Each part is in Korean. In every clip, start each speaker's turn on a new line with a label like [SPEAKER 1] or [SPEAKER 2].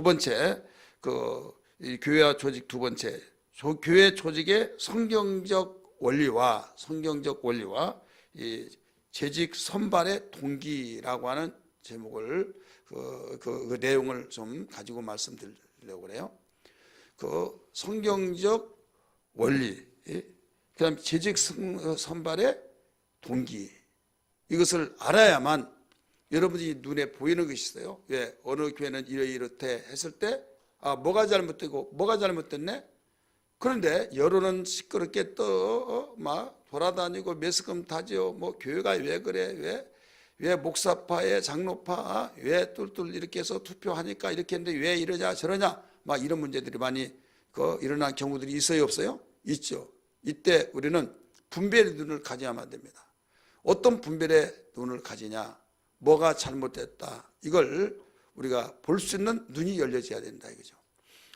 [SPEAKER 1] 번째, 이 교회와 조직 두 번째, 교회 조직의 성경적 원리와 이 재직 선발의 동기라고 하는 제목을 그 내용을 좀 가지고 말씀드리려고 그래요. 그 성경적 원리, 그다음 재직 선발의 동기, 이것을 알아야만 여러분이 눈에 보이는 것이 있어요. 왜 어느 교회는 이렇게 했을 때 뭐가 잘못되고 뭐가 잘못됐네. 그런데 여론은 시끄럽게 막 돌아다니고 매스컴 타지요. 뭐 교회가 왜 그래? 왜 목사파에 장로파 왜 뚫뚫 이렇게 해서 투표하니까 이렇게 했는데 왜 이러냐 저러냐 막 이런 문제들이 많이 일어난 경우들이 있어요, 없어요? 있죠. 이때 우리는 분별의 눈을 가져야만 됩니다. 어떤 분별의 눈을 가지냐, 뭐가 잘못됐다, 이걸 우리가 볼 수 있는 눈이 열려져야 된다 이거죠.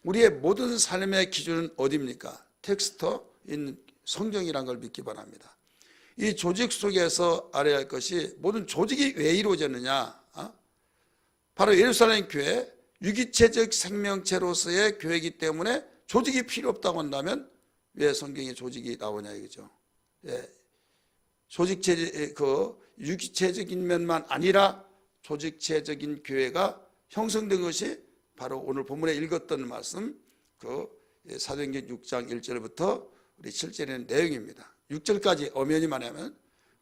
[SPEAKER 1] 우리의 모든 삶의 기준은 어디입니까? 텍스트인 성경이란 걸 믿기 바랍니다. 이 조직 속에서 알아야 할 것이, 모든 조직이 왜 이루어졌느냐, 바로 예루살렘 교회 유기체적 생명체로서의 교회이기 때문에 조직이 필요 없다고 한다면 왜 성경에 조직이 나오냐 이거죠. 유기체적인 면만 아니라 조직체적인 교회가 형성된 것이 바로 오늘 본문에 읽었던 말씀, 사도행전 6장 1절부터 우리 7절의 내용입니다. 6절까지 엄연히 말하면,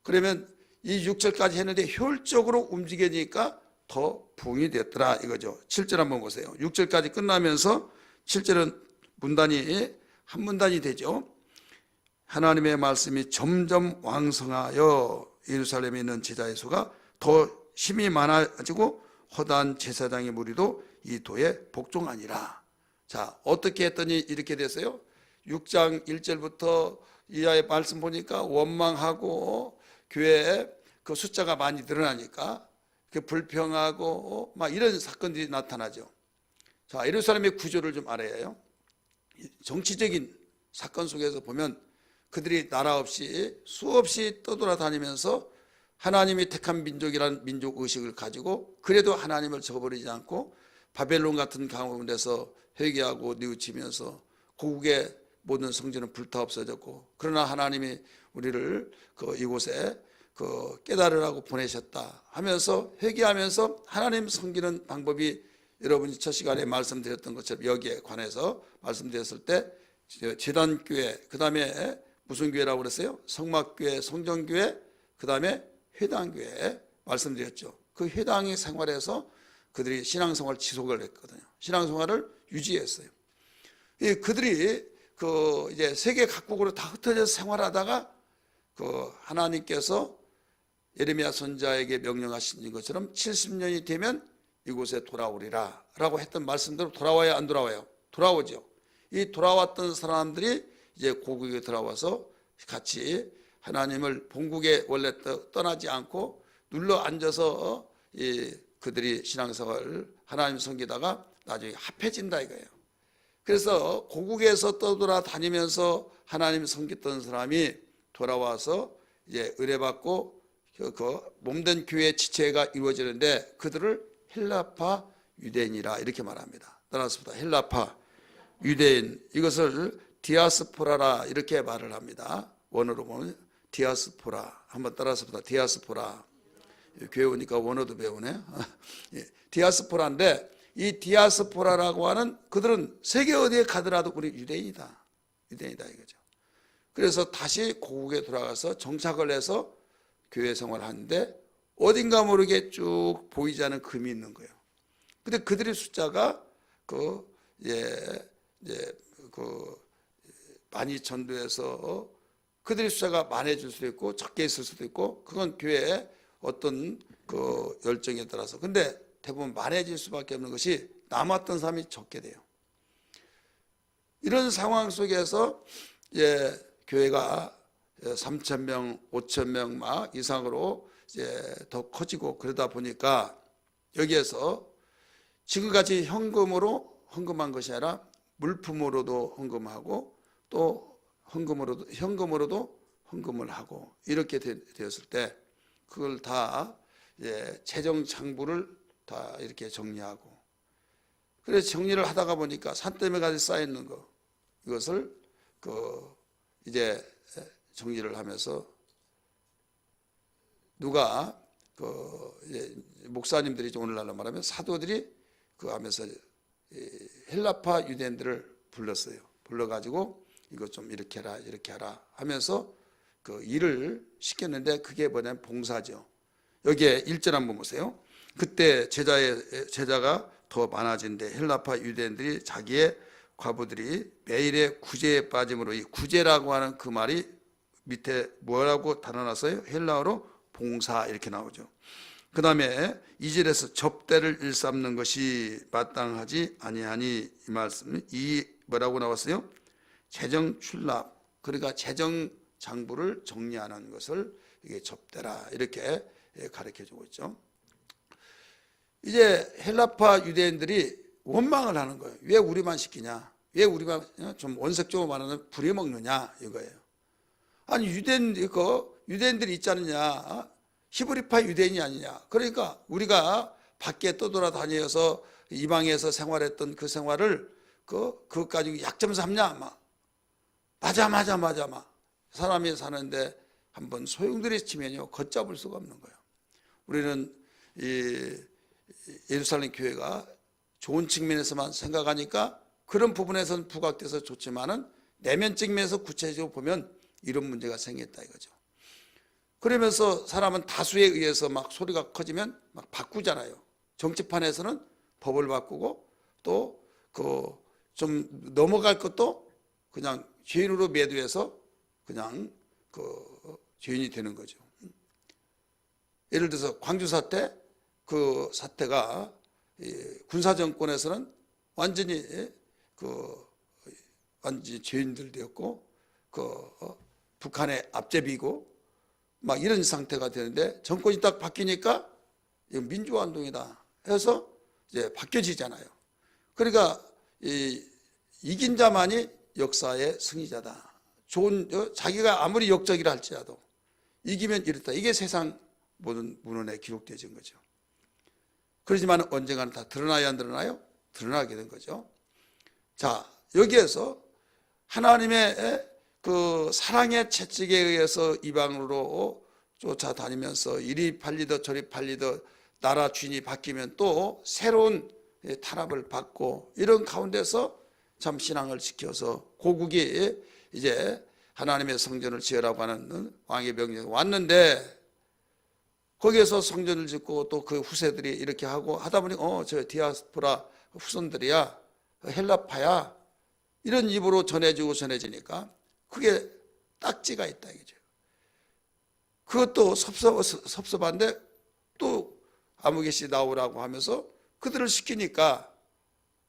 [SPEAKER 1] 그러면 이 6절까지 했는데 효율적으로 움직이니까 더 부흥이 됐더라 이거죠. 7절 한번 보세요. 6절까지 끝나면서 7절은 문단이 한 문단이 되죠. 하나님의 말씀이 점점 왕성하여 예루살렘에 있는 제자의 수가 더 힘이 많아지고 허다한 제사장의 무리도 이 도에 복종하니라. 자, 어떻게 했더니 이렇게 됐어요? 6장 1절부터 이하의 말씀 보니까 원망하고 교회에 그 숫자가 많이 늘어나니까 불평하고 막 이런 사건들이 나타나죠. 자, 예루살렘의 구조를 좀 알아야 해요. 정치적인 사건 속에서 보면 그들이 나라 없이 수없이 떠돌아다니면서 하나님이 택한 민족이라는 민족 의식을 가지고 그래도 하나님을 저버리지 않고 바벨론 같은 가운데서 회개하고 뉘우치면서 고국의 모든 성전은 불타 없어졌고, 그러나 하나님이 우리를 이곳에 깨달으라고 보내셨다 하면서 회개하면서 하나님 섬기는 방법이, 여러분이 첫 시간에 말씀드렸던 것처럼 여기에 관해서 말씀드렸을 때 제단교회, 그 다음에 무슨 교회라고 그랬어요? 성막교회, 성전교회, 그 다음에 회당교회 말씀드렸죠. 그 회당의 생활에서 그들이 신앙생활 지속을 했거든요. 신앙생활을 유지했어요. 그들이 이제 세계 각국으로 다 흩어져서 생활하다가 하나님께서 예레미야 선지자에게 명령하신 것처럼 70년이 되면 이곳에 돌아오리라 라고 했던 말씀대로 돌아와요, 안 돌아와요? 돌아오죠. 이 돌아왔던 사람들이 이제 고국에 들어와서 같이 하나님을 본국에 원래 떠나지 않고 눌러 앉아서 그들이 신앙생활을 하나님 섬기다가 나중에 합해진다 이거예요. 그래서 고국에서 떠돌아다니면서 하나님 섬겼던 사람이 돌아와서 이제 의뢰받고 몸된 교회의 지체가 이루어지는데 그들을 헬라파 유대인이라 이렇게 말합니다. 따라서 헬라파 유대인, 이것을 디아스포라라 이렇게 말을 합니다. 원어로 보면 디아스포라. 한번 따라서 디아스포라. 교회 오니까 원어도 배우네. 디아스포라인데 이 디아스포라라고 하는, 그들은 세계 어디에 가더라도 우리 유대인이다 이거죠. 그래서 다시 고국에 돌아가서 정착을 해서 교회 생활을 하는데 어딘가 모르게 쭉 보이지 않는 금이 있는 거예요. 근데 그들의 숫자가 많이 전도해서 그들의 숫자가 많아질 수도 있고 적게 있을 수도 있고, 그건 교회의 어떤 열정에 따라서. 근데 대부분 많아질 수밖에 없는 것이 남았던 사람이 적게 돼요. 이런 상황 속에서 교회가 3,000명, 5,000명 막 이상으로 더 커지고, 그러다 보니까 여기에서 지금까지 현금으로 헌금한 것이 아니라 물품으로도 헌금하고 또 현금으로도 헌금을 하고, 이렇게 되었을 때 그걸 다 재정 창부를 다 이렇게 정리하고, 그래서 정리를 하다가 보니까 산더미까지 쌓여 있는 거, 이것을 이제 정리를 하면서 누가 이제 목사님들이 오늘날로 말하면 사도들이 하면서 헬라파 유대인들을 불렀어요. 불러가지고 이거 좀 이렇게 해라 이렇게 하라 하면서 일을 시켰는데 그게 뭐냐면 봉사죠. 여기에 1절 한번 보세요. 그때 제자가 더 많아진데 헬라파 유대인들이 자기의 과부들이 매일의 구제에 빠짐으로, 이 구제라고 하는 그 말이 밑에 뭐라고 달아놨어요? 헬라어로 봉사 이렇게 나오죠. 그 다음에 2절에서 접대를 일삼는 것이 마땅하지 아니하니, 이 말씀이 뭐라고 나왔어요? 재정 출납, 그러니까 재정 장부를 정리하는 것을 이게 접대라 이렇게 가르쳐주고 있죠. 이제 헬라파 유대인들이 원망을 하는 거예요. 왜 우리만 시키냐? 왜 우리만 좀 원색적으로 말하는 부려먹느냐 이거예요. 아니 유대인들이 있지 않느냐? 히브리파 유대인이 아니냐? 그러니까 우리가 밖에 떠돌아다녀서 이방에서 생활했던 그 생활을 그것 가지고 약점 삼냐? 맞아. 사람이 사는데 한번 소용돌이 치면요 걷잡을 수가 없는 거예요. 우리는 이 예루살렘 교회가 좋은 측면에서만 생각하니까 그런 부분에서는 부각돼서 좋지만은 내면적 면에서 구체적으로 보면 이런 문제가 생겼다 이거죠. 그러면서 사람은 다수에 의해서 막 소리가 커지면 막 바꾸잖아요. 정치판에서는 법을 바꾸고 또 좀 넘어갈 것도 그냥 죄인으로 매도해서 그냥 죄인이 되는 거죠. 예를 들어서 광주 사태, 그 사태가 군사 정권에서는 완전히 죄인들 되었고 북한의 앞제비고 막 이런 상태가 되는데 정권이 딱 바뀌니까 민주화 운동이다 해서 이제 바뀌어지잖아요. 그러니까 이긴 자만이 역사의 승리자다. 자기가 아무리 역적이라 할지라도 이기면 이렇다. 이게 세상 모든 문헌에 기록되어진 거죠. 그렇지만 언젠가는 다 드러나야 안 드러나요? 드러나게 된 거죠. 자, 여기에서 하나님의 그 사랑의 채찍에 의해서 이방으로 쫓아다니면서 이리 팔리듯 저리 팔리듯 나라 주인이 바뀌면 또 새로운 탄압을 받고 이런 가운데서 참 신앙을 지켜서 고국이 이제 하나님의 성전을 지으라고 하는 왕의 명령이 왔는데 거기에서 성전을 짓고 또 그 후세들이 이렇게 하고 하다 보니 저 디아스포라 후손들이야 헬라파야 이런 입으로 전해지니까 그게 딱지가 있다 이거죠. 그것도 섭섭한데 또 아무개시 나오라고 하면서 그들을 시키니까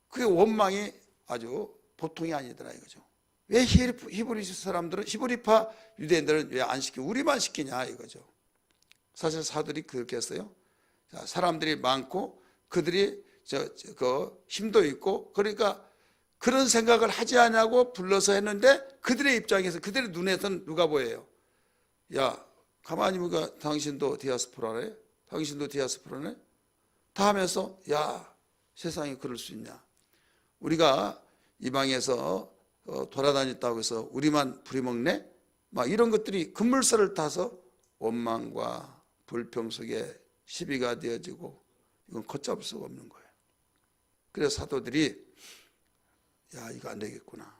[SPEAKER 1] 그게 원망이 아주 보통이 아니더라 이거죠. 왜 히브리파 유대인들은 왜 안 시키고 우리만 시키냐 이거죠. 사실 사도들이 그렇게 했어요. 사람들이 많고 그들이 힘도 있고 그러니까 그런 생각을 하지 않냐고 불러서 했는데 그들의 입장에서 그들의 눈에서는 누가 보여요? 야 가만히 보니까 당신도 디아스포라네? 당신도 디아스포라네? 다 하면서 야 세상에 그럴 수 있냐? 우리가 이방에서 돌아다녔다고 해서 우리만 부리먹네? 막 이런 것들이 급물살을 타서 원망과 불평 속에 시비가 되어지고 이건 걷잡을 수가 없는 거예요. 그래서 사도들이 야 이거 안 되겠구나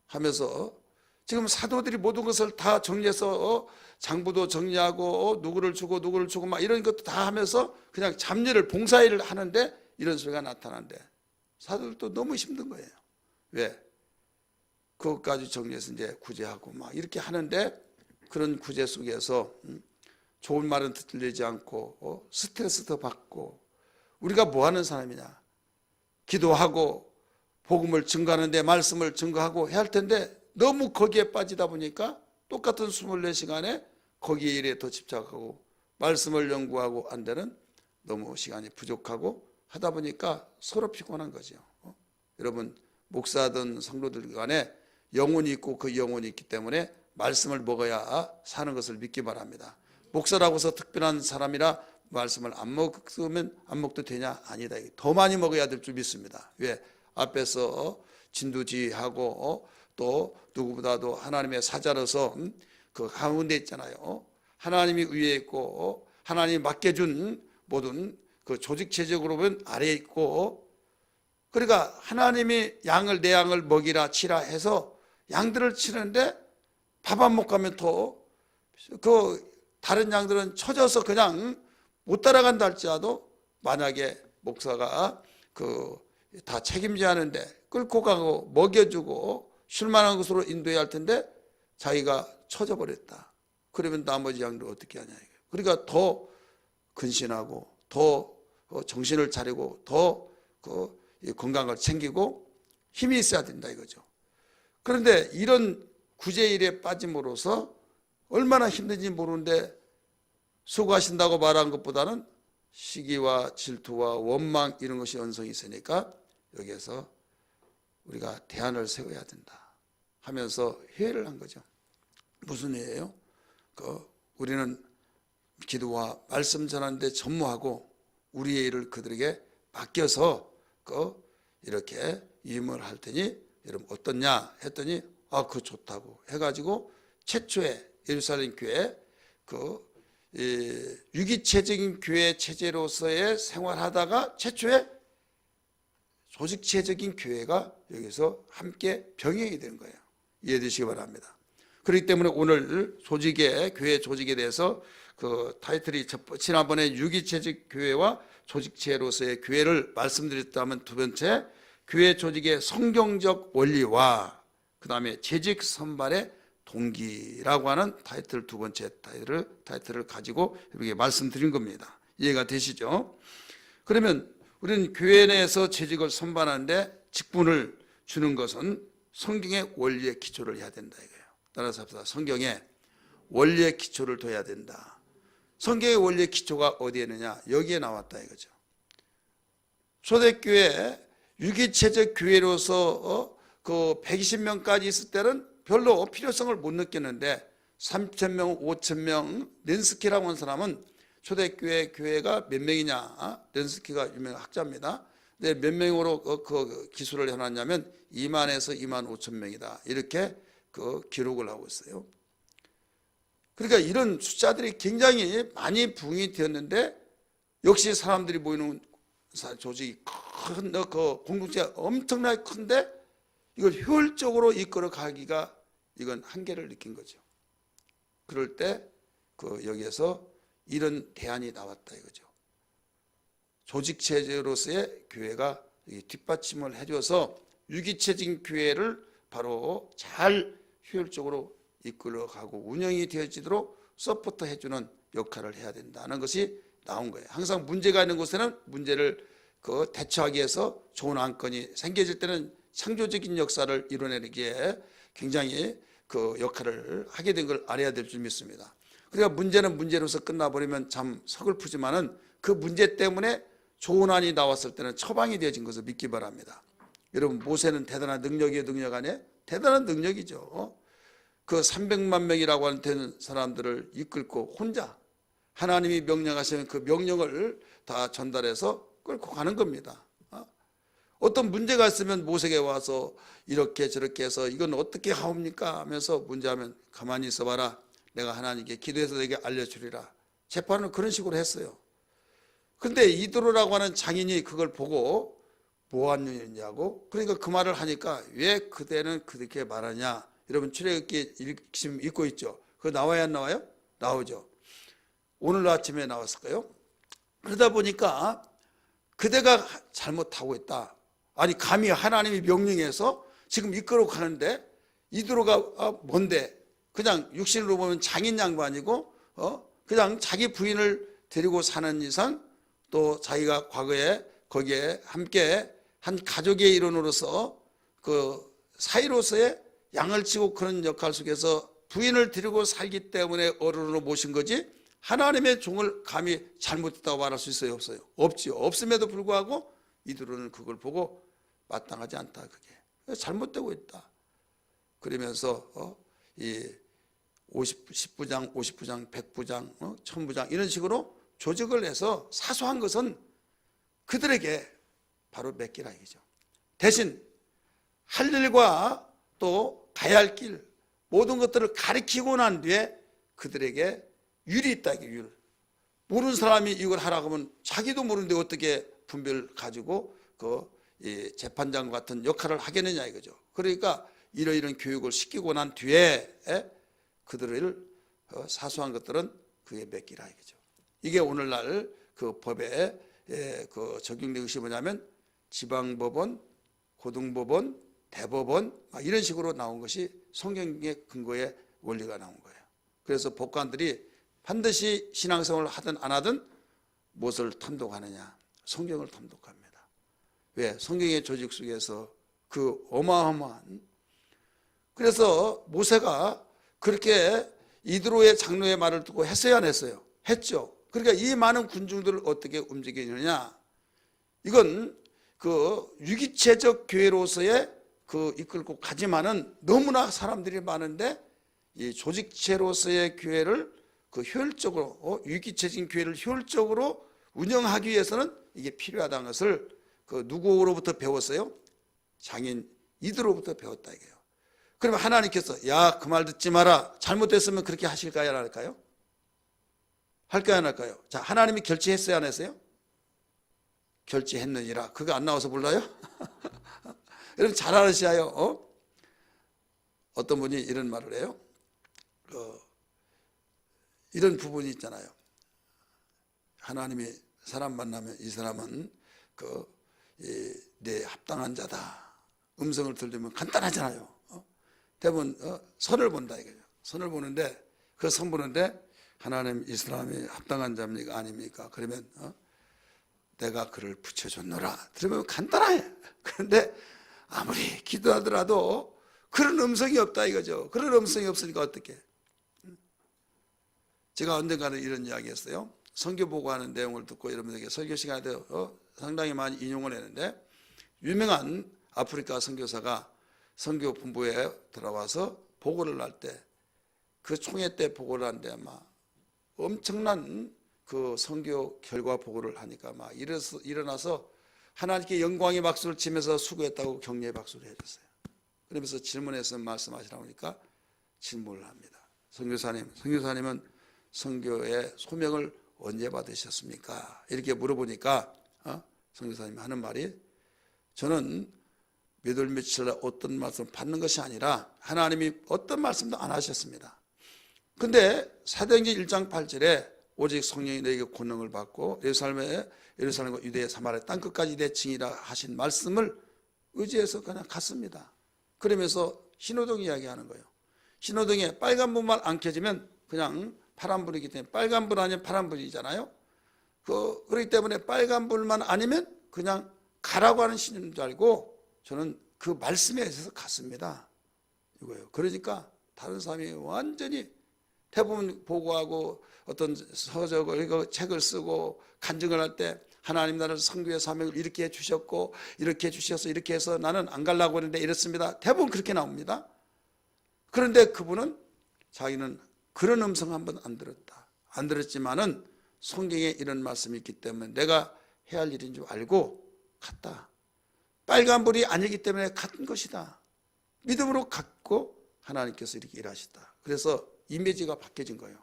[SPEAKER 1] 하면서 지금 사도들이 모든 것을 다 정리해서 장부도 정리하고 누구를 주고 막 이런 것도 다 하면서 그냥 잡일을 봉사일을 하는데 이런 소리가 나타난대. 사도들도 너무 힘든 거예요. 왜? 그것까지 정리해서 이제 구제하고 막 이렇게 하는데 그런 구제 속에서 좋은 말은 들리지 않고 스트레스도 받고 우리가 뭐 하는 사람이냐? 기도하고 복음을 증거하는데 말씀을 증거하고 해야 할 텐데 너무 거기에 빠지다 보니까 똑같은 24시간에 거기에 일에 더 집착하고 말씀을 연구하고 안 되는 너무 시간이 부족하고 하다 보니까 서로 피곤한 거죠. 여러분 목사든 성도들 간에 영혼이 있고 그 영혼이 있기 때문에 말씀을 먹어야 사는 것을 믿기 바랍니다. 목사라고 해서 특별한 사람이라 말씀을 안 먹으면 안 먹도 되냐? 아니다. 더 많이 먹어야 될 줄 믿습니다. 왜? 앞에서 진두지휘하고 또 누구보다도 하나님의 사자로서 그 가운데 있잖아요. 하나님이 위에 있고 하나님이 맡겨준 모든 그 조직체적으로 보면 아래에 있고, 그러니까 하나님이 양을 내 양을 먹이라 치라 해서 양들을 치는데 밥 안 먹고 가면 또 그 다른 양들은 처져서 그냥 못 따라간다 할지라도 만약에 목사가 그 다 책임져야 하는데 끌고 가고 먹여주고 쉴만한 곳으로 인도해야 할 텐데 자기가 처져 버렸다. 그러면 나머지 양들 어떻게 하냐 이거예요. 그러니까 더 근신하고 더 정신을 차리고 더 그 건강을 챙기고 힘이 있어야 된다 이거죠. 그런데 이런 구제일에 빠짐으로써 얼마나 힘든지 모르는데 수고하신다고 말한 것보다는 시기와 질투와 원망 이런 것이 연성이 있으니까 여기에서 우리가 대안을 세워야 된다 하면서 회의를 한 거죠. 무슨 회의예요? 우리는 기도와 말씀 전하는데 전무하고 우리의 일을 그들에게 맡겨서 이렇게 임을 할 테니 여러분 어떻냐 했더니 그거 좋다고 해가지고 최초의 예루살렘 교회 유기체적인 교회 체제로서의 생활하다가 최초의 조직체적인 교회가 여기서 함께 병행이 되는 거예요. 이해되시기 바랍니다. 그렇기 때문에 오늘 교회 조직에 대해서 그 타이틀이 지난번에 유기체적 교회와 조직체로서의 교회를 말씀드렸다면, 두 번째 교회 조직의 성경적 원리와 그 다음에 재직 선발의 동기라고 하는 타이틀, 두 번째 타이틀을 가지고 이렇게 말씀드린 겁니다. 이해가 되시죠? 그러면 우리는 교회 내에서 재직을 선발하는데 직분을 주는 것은 성경의 원리에 기초를 해야 된다 이거예요. 따라서 합시다. 성경의 원리에 기초를 둬야 된다. 성경의 원리의 기초가 어디에 있느냐? 여기에 나왔다 이거죠. 초대교회 유기체적 교회로서 그 120명까지 있을 때는 별로 필요성을 못 느꼈는데 3,000명, 5,000명, 렌스키라고 하는 사람은 초대교회 교회가 몇 명이냐? 렌스키가 유명한 학자입니다. 근데 몇 명으로 그 기술을 해놨냐면 2만에서 2만 5천 명이다. 이렇게 그 기록을 하고 있어요. 그러니까 이런 숫자들이 굉장히 많이 부응이 되었는데 역시 사람들이 모이는 조직이 큰 그 공동체가 엄청나게 큰데 이걸 효율적으로 이끌어 가기가 이건 한계를 느낀 거죠. 그럴 때 여기에서 이런 대안이 나왔다 이거죠. 조직체제로서의 교회가 뒷받침을 해줘서 유기체적인 교회를 바로 잘 효율적으로 이끌어가고 운영이 되어지도록 서포트 해주는 역할을 해야 된다는 것이 나온 거예요. 항상 문제가 있는 곳에는 문제를 대처하기 위해서 좋은 안건이 생겨질 때는 창조적인 역사를 이뤄내기에 굉장히 그 역할을 하게 된 걸 알아야 될 줄 믿습니다. 그러니까 문제는 문제로서 끝나버리면 참 서글프지만은 그 문제 때문에 좋은 안이 나왔을 때는 처방이 되어진 것을 믿기 바랍니다. 여러분 모세는 대단한 능력이에요, 능력 아니에요? 대단한 능력이죠. 그 300만 명이라고 하는 사람들을 이끌고 혼자 하나님이 명령하시면 그 명령을 다 전달해서 끌고 가는 겁니다. 어떤 문제가 있으면 모세에게 와서 이렇게 저렇게 해서 이건 어떻게 하옵니까 하면서 문제하면 가만히 있어봐라, 내가 하나님께 기도해서 내게 알려주리라. 재판은 그런 식으로 했어요. 근데 이드로라고 하는 장인이 그걸 보고 뭐한 일이냐고, 그러니까 그 말을 하니까 왜 그대는 그렇게 말하냐. 여러분 출애굽기 읽고 있죠? 그거 나와야 안 나와요? 나오죠. 오늘 아침에 나왔을까요? 그러다 보니까 그대가 잘못하고 있다. 아니 감히 하나님이 명령해서 지금 이끌어 가는데 이드로가 뭔데? 그냥 육신으로 보면 장인 양반이고 그냥 자기 부인을 데리고 사는 이상 또 자기가 과거에 거기에 함께 한 가족의 일원으로서 그 사이로서의 양을 치고 그런 역할 속에서 부인을 데리고 살기 때문에 어른으로 모신 거지 하나님의 종을 감히 잘못했다고 말할 수 있어요? 없어요? 없지요. 없음에도 불구하고 이들은 그걸 보고 마땅하지 않다. 그게 잘못되고 있다. 그러면서 이 10부장, 50부장, 100부장, 1000부장 이런 식으로 조직을 해서 사소한 것은 그들에게 바로 맡기라 이거죠. 대신 할 일과 또 가야 할 길 모든 것들을 가르치고 난 뒤에 그들에게 율이 있다 이게 율. 모르는 사람이 이걸 하라고 하면 자기도 모르는데 어떻게 분별 가지고 그 재판장 같은 역할을 하겠느냐 이거죠. 그러니까 이러이런 교육을 시키고 난 뒤에 그들을 사소한 것들은 그에 맡기라 이거죠. 이게 오늘날 그 법에 그 적용되는 것이 뭐냐면 지방법원, 고등법원, 대법원 이런 식으로 나온 것이 성경의 근거의 원리가 나온 거예요. 그래서 법관들이 반드시 신앙생활을 하든 안 하든 무엇을 탐독하느냐? 성경을 탐독합니다. 왜? 성경의 조직 속에서 그 어마어마한 그래서 모세가 그렇게 이드로의 장로의 말을 듣고 했어야 안 했어요? 했죠. 그러니까 이 많은 군중들을 어떻게 움직이느냐? 이건 그 유기체적 교회로서의 그 이끌고 가지만은 너무나 사람들이 많은데 이 조직체로서의 교회를 그 효율적으로 유기체적인 교회를 효율적으로 운영하기 위해서는 이게 필요하다는 것을 그 누구로부터 배웠어요? 장인 이드로부터 배웠다 이게요. 그러면 하나님께서 야, 그 말 듣지 마라. 잘못됐으면 그렇게 하실까요? 안 할까요? 할까요? 안 할까요? 자, 하나님이 결제했어요? 안 했어요? 결제했느니라. 그거 안 나와서 몰라요? 여러분 잘 알으셔요. 어떤 분이 이런 말을 해요. 이런 부분이 있잖아요. 하나님이 사람 만나면 이 사람은 내 합당한 자다. 음성을 들으면 간단하잖아요. 대부분 선을 본다 이거죠. 선을 보는데 그 선 보는데 하나님 이 사람이 합당한 자입니까 아닙니까? 그러면 내가 그를 붙여줬노라. 들으면 간단해. 그런데 아무리 기도하더라도 그런 음성이 없다 이거죠. 그런 음성이 없으니까 어떻게? 제가 언젠가는 이런 이야기 했어요. 선교 보고하는 내용을 듣고 여러분에게 설교 시간에 상당히 많이 인용을 했는데 유명한 아프리카 선교사가 선교 본부에 들어와서 보고를 할 때 그 총회 때 보고를 하는데 막 엄청난 그 선교 결과 보고를 하니까 막 일어나서 하나님께 영광의 박수를 치면서 수고했다고 격려의 박수를 해줬어요. 그러면서 질문해서 말씀하시라고 하니까 질문을 합니다. 선교사님은 선교의 소명을 언제 받으셨습니까? 이렇게 물어보니까 선교사님이 하는 말이 저는 몇 월 며칠 날 어떤 말씀을 받는 것이 아니라 하나님이 어떤 말씀도 안 하셨습니다. 근데 사도행전 1장 8절에 오직 성령이 너에게 권능을 받고 예루살렘과 유대의 사마리아 땅끝까지 내 증이라 하신 말씀을 의지해서 그냥 갔습니다. 그러면서 신호등 이야기하는 거예요. 신호등에 빨간불만 안 켜지면 그냥 파란불이기 때문에 빨간불 아니면 파란불이잖아요. 그렇기 때문에 빨간불만 아니면 그냥 가라고 하는 신인 줄 알고 저는 그 말씀에 의해서 갔습니다. 이거예요. 그러니까 다른 사람이 완전히 대부분 보고하고 어떤 서적을 책을 쓰고 간증을 할 때 하나님 나를 선교의 사명을 이렇게 해주셨고 이렇게 해주셔서 이렇게 해서 나는 안 가려고 했는데 이랬습니다. 대부분 그렇게 나옵니다. 그런데 그분은 자기는 그런 음성 한번 안 들었다. 안 들었지만은 성경에 이런 말씀이 있기 때문에 내가 해야 할 일인 줄 알고 갔다. 빨간불이 아니기 때문에 같은 것이다. 믿음으로 갔고 하나님께서 이렇게 일하시다. 그래서 이미지가 바뀌어진 거예요.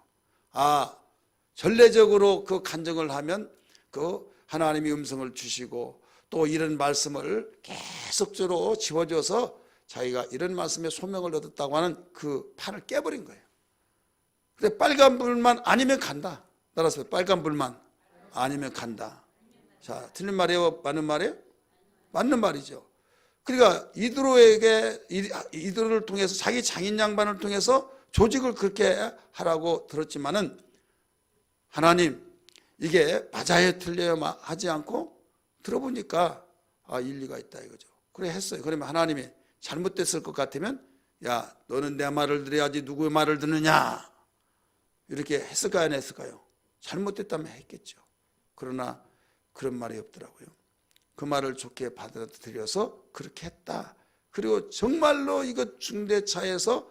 [SPEAKER 1] 전례적으로 그 간증을 하면 그 하나님이 음성을 주시고 또 이런 말씀을 계속적으로 집어줘서 자기가 이런 말씀에 소명을 얻었다고 하는 그 판을 깨버린 거예요. 근데 빨간불만 아니면 간다. 따라서 빨간불만 아니면 간다. 자, 틀린 말이에요? 맞는 말이에요? 맞는 말이죠. 그러니까 이드로를 통해서 자기 장인 양반을 통해서 조직을 그렇게 하라고 들었지만은 하나님 이게 맞아요 틀려요 하지 않고 들어보니까 일리가 있다 이거죠. 그래 했어요. 그러면 하나님이 잘못됐을 것 같으면 야 너는 내 말을 들어야지 누구의 말을 듣느냐 이렇게 했을까요 안 했을까요? 잘못됐다면 했겠죠. 그러나 그런 말이 없더라고요. 그 말을 좋게 받아들여서 그렇게 했다. 그리고 정말로 이것 중대차에서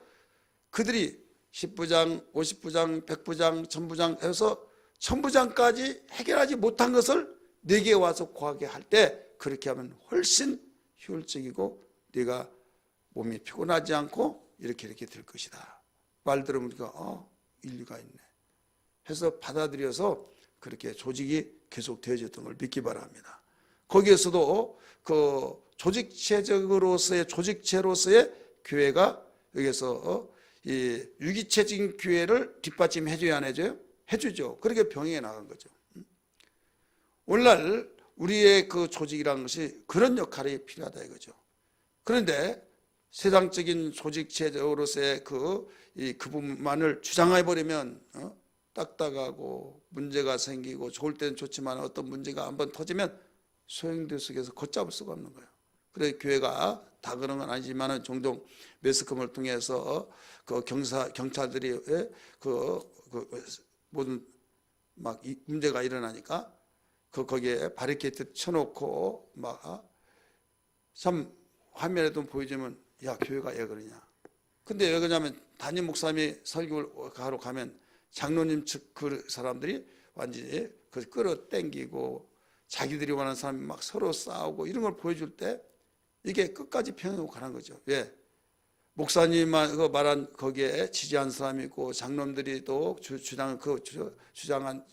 [SPEAKER 1] 그들이 10부장, 50부장, 100부장, 1000부장 해서 천부장까지 해결하지 못한 것을 네게 와서 구하게 할 때 그렇게 하면 훨씬 효율적이고 네가 몸이 피곤하지 않고 이렇게 될 것이다. 말 들으니까 일리가 있네 해서 받아들여서 그렇게 조직이 계속 되어졌던 걸 믿기 바랍니다. 거기에서도 그 조직체로서의 교회가 여기서 이 유기체적인 교회를 뒷받침해 줘야 안 해줘요? 해주죠. 그렇게 병행해 나간 거죠. 오늘날 우리의 그 조직이라는 것이 그런 역할이 필요하다 이거죠. 그런데 세상적인 조직체로서의 그 부분만을 주장해 버리면 딱딱하고 문제가 생기고 좋을 때는 좋지만 어떤 문제가 한번 터지면 소용돌이 속에서 걷잡을 수가 없는 거예요. 그래서 교회가 다 그런 건 아니지만 종종 매스컴을 통해서 그 경찰들이 모든 막 문제가 일어나니까 거기에 바리케이트 쳐놓고 막 참 화면에도 보여주면 야 교회가 왜 그러냐. 근데 왜 그러냐면 담임 목사님이 설교를 하러 가면 장로님 측 그 사람들이 완전히 그 끌어당기고 자기들이 원하는 사람이 막 서로 싸우고 이런 걸 보여줄 때 이게 끝까지 평행하고 가는 거죠. 왜? 목사님만 말한 거기에 지지한 사람이 있고 장로님들이 또 주장한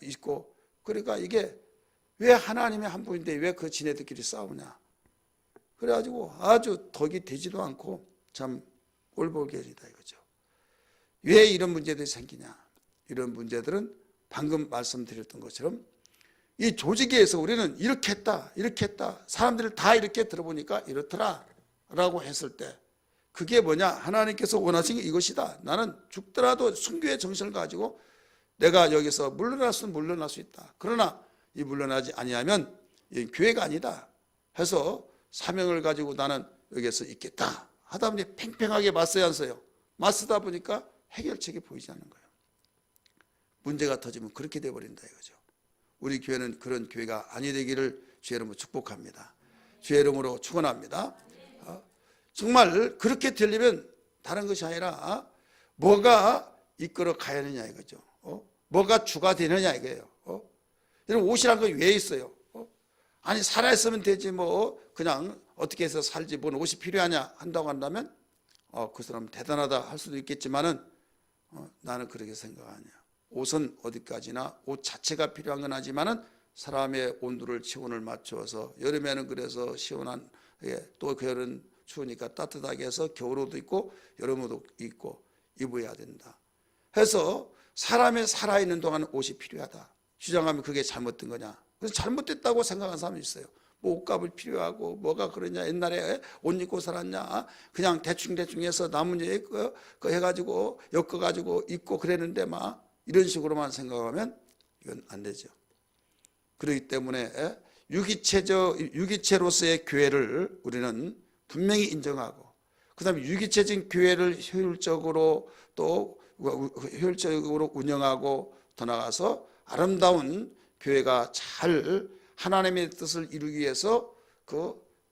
[SPEAKER 1] 있고 그러니까 이게 왜 하나님이 한 분인데 왜 그 지네들끼리 싸우냐. 그래가지고 아주 덕이 되지도 않고 참 꼴보기이다 이거죠. 왜 이런 문제들이 생기냐. 이런 문제들은 방금 말씀드렸던 것처럼 이 조직에서 우리는 이렇게 했다 사람들을 다 이렇게 들어보니까 이렇더라 라고 했을 때 그게 뭐냐. 하나님께서 원하신 게 이것이다. 나는 죽더라도 순교의 정신을 가지고 내가 여기서 물러날 수는 물러날 수 있다. 그러나 이 물러나지 아니하면 이 교회가 아니다 해서 사명을 가지고 나는 여기서 있겠다 하다 보니 팽팽하게 맞서야 하세요. 맞서다 보니까 해결책이 보이지 않는 거예요. 문제가 터지면 그렇게 돼버린다 이거죠. 우리 교회는 그런 교회가 아니 되기를 주의 이름으로 축복합니다. 주의 이름으로 축원합니다. 정말 그렇게 되려면 다른 것이 아니라 뭐가 이끌어 가야 하느냐 이거죠. 뭐가 주가 되느냐 이거예요. 여러분 옷이란 건 왜 있어요? 아니 살아있으면 되지 뭐 그냥 어떻게 해서 살지 뭔 옷이 필요하냐 한다고 한다면 그 사람은 대단하다 할 수도 있겠지만은 나는 그렇게 생각하냐. 옷은 어디까지나 옷 자체가 필요한 건 하지만은 사람의 온도를 체온을 맞춰서 여름에는 그래서 시원한 또 겨울은 추우니까 따뜻하게 해서 겨울옷도 있고 여름옷도 입고 입어야 된다 해서 사람이 살아있는 동안 옷이 필요하다 주장하면 그게 잘못된 거냐. 그래서 잘못됐다고 생각하는 사람이 있어요. 뭐 옷값을 필요하고 뭐가 그러냐. 옛날에 옷 입고 살았냐. 그냥 대충 해서 나뭇잎 해가지고 엮어가지고 입고 그랬는데 막 이런 식으로만 생각하면 이건 안 되죠. 그렇기 때문에 유기체로서의 교회를 우리는 분명히 인정하고 그 다음에 유기체적인 교회를 효율적으로 운영하고 더 나아가서 아름다운 교회가 잘 하나님의 뜻을 이루기 위해서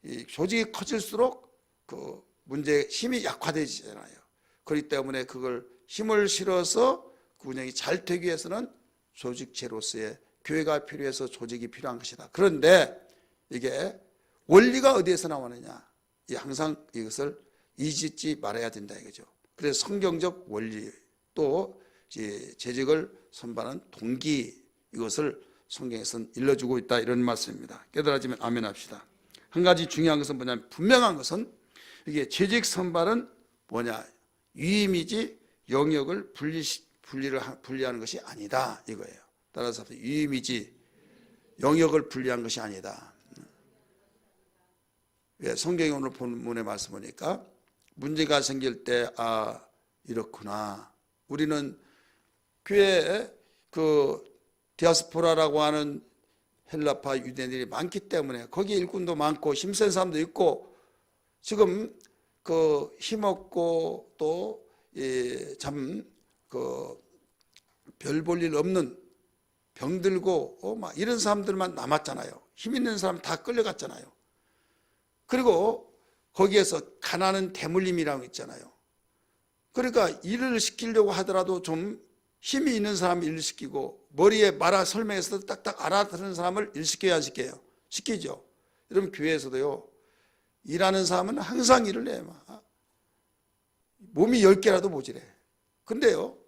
[SPEAKER 1] 이 조직이 커질수록 그 문제의 힘이 약화되잖아요. 그렇기 때문에 그걸 힘을 실어서 그 운영이 잘 되기 위해서는 조직체로서의 교회가 필요해서 조직이 필요한 것이다. 그런데 이게 원리가 어디에서 나오느냐. 항상 이것을 잊지 말아야 된다 이거죠. 그래서 성경적 원리 또 재직을 선발하는 동기 이것을 성경에서는 일러주고 있다 이런 말씀입니다. 깨달아지면 아멘 합시다. 한 가지 중요한 것은 뭐냐면 분명한 것은 이게 재직 선발은 뭐냐 유임이지 영역을 분리하는 것이 아니다 이거예요. 따라서 유임이지 영역을 분리한 것이 아니다. 성경이 오늘 본문의 말씀 보니까 문제가 생길 때 이렇구나. 우리는 교회에 디아스포라라고 하는 헬라파 유대인들이 많기 때문에 거기에 일꾼도 많고 힘센 사람도 있고 지금 힘없고 또 별 볼 일 없는 병들고 막 이런 사람들만 남았잖아요. 힘 있는 사람 다 끌려갔잖아요. 그리고 거기에서 가난한 대물림이라고 있잖아요. 그러니까 일을 시키려고 하더라도 좀 힘이 있는 사람을 일시키고 머리에 말아 설명해서 딱딱 알아듣는 사람을 일시켜야 안 시켜요? 시키죠. 여러분 교회에서도요. 일하는 사람은 항상 일을 해요. 몸이 10개라도 모자래. 근데요.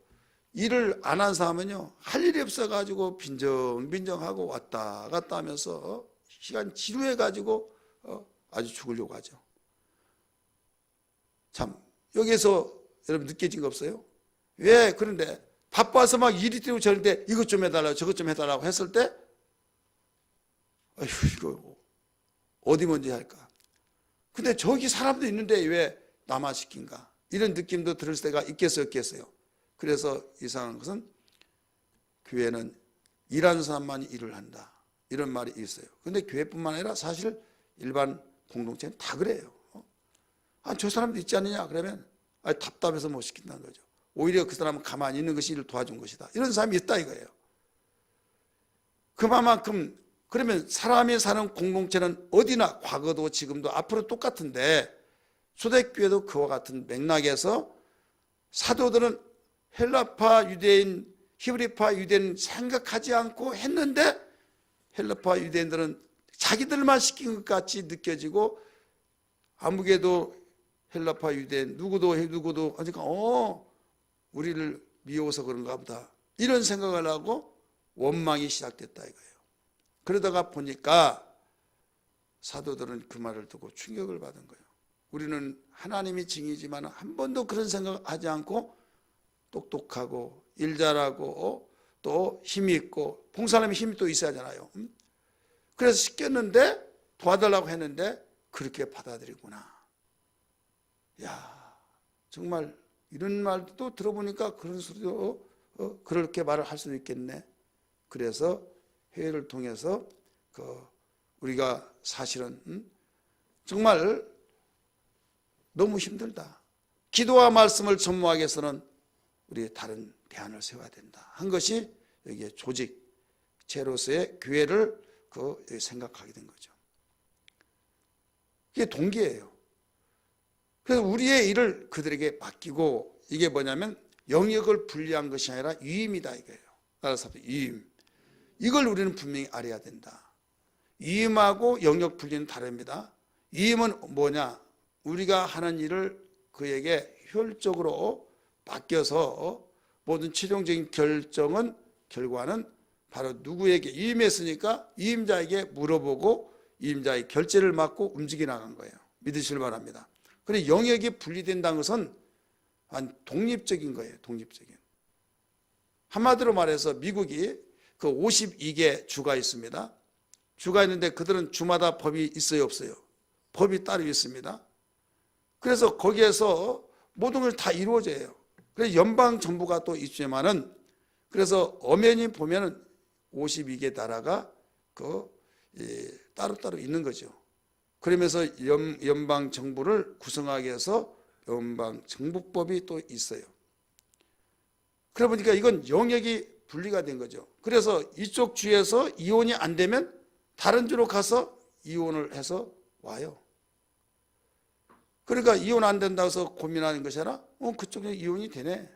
[SPEAKER 1] 일을 안 한 사람은요. 할 일이 없어가지고 빈정빈정하고 왔다 갔다 하면서 시간 지루해가지고 아주 죽으려고 하죠. 참 여기에서 여러분 느껴진 거 없어요? 왜 그런데 바빠서 막 일이 뛰고 저런데 이것 좀 해달라고 저것 좀 해달라고 했을 때 아휴 이거 어디 먼저 할까? 근데 저기 사람도 있는데 왜 나만 시킨가? 이런 느낌도 들을 때가 있겠어요 없겠어요? 그래서 이상한 것은 교회는 일하는 사람만이 일을 한다 이런 말이 있어요. 근데 교회뿐만 아니라 사실 일반 공동체는 다 그래요. 저 사람도 있지 않느냐 그러면 답답해서 못 시킨다는 거죠. 오히려 그 사람은 가만히 있는 것이 일을 도와준 것이다. 이런 사람이 있다 이거예요. 그만큼 그러면 사람이 사는 공동체는 어디나 과거도 지금도 앞으로 똑같은데 초대교회도 그와 같은 맥락에서 사도들은 헬라파 유대인, 히브리파 유대인 생각하지 않고 했는데 헬라파 유대인들은 자기들만 시킨 것 같이 느껴지고 아무개도 헬라파 유대인 누구도 하니까 우리를 미워서 그런가 보다 이런 생각을 하고 원망이 시작됐다 이거예요. 그러다가 보니까 사도들은 그 말을 듣고 충격을 받은 거예요. 우리는 하나님이 증이지만 한 번도 그런 생각하지 않고 똑똑하고 일 잘하고 또 힘이 있고 봉사하려면 힘이 또 있어야 하잖아요. 그래서 시켰는데 도와달라고 했는데 그렇게 받아들이구나. 야 정말 이런 말도 들어보니까 그런 소리도 그렇게 말을 할 수도 있겠네. 그래서 회의를 통해서 우리가 사실은 정말 너무 힘들다. 기도와 말씀을 전무하기 위해서는 우리 다른 대안을 세워야 된다. 한 것이 여기에 조직체로서의 교회를 생각하게 된 거죠. 이게 동기예요. 그래서 우리의 일을 그들에게 맡기고 이게 뭐냐면 영역을 분리한 것이 아니라 유임이다 이거예요. 따라서 유임. 이걸 우리는 분명히 알아야 된다. 유임하고 영역 분리는 다릅니다. 유임은 뭐냐? 우리가 하는 일을 그에게 효율적으로 맡겨서 모든 최종적인 결과는 바로 누구에게 유임했으니까 유임자에게 물어보고 유임자의 결제를 맡고 움직여 나간 거예요. 믿으시길 바랍니다. 그런데 영역이 분리된다는 것은 독립적인 거예요. 독립적인. 한마디로 말해서 미국이 52개 주가 있습니다. 주가 있는데 그들은 주마다 법이 있어요 없어요? 법이 따로 있습니다. 그래서 거기에서 모든 걸 다 이루어져요. 그래서 연방정부가 또 있지만은 그래서 엄연히 보면은 52개 나라가 따로따로 있는 거죠. 그러면서 연방정부를 구성하기 위해서 연방정부법이 또 있어요. 그러다 보니까 이건 영역이 분리가 된 거죠. 그래서 이쪽 주에서 이혼이 안 되면 다른 주로 가서 이혼을 해서 와요. 그러니까 이혼 안 된다고 해서 고민하는 것이 아니라 그쪽에 이혼이 되네.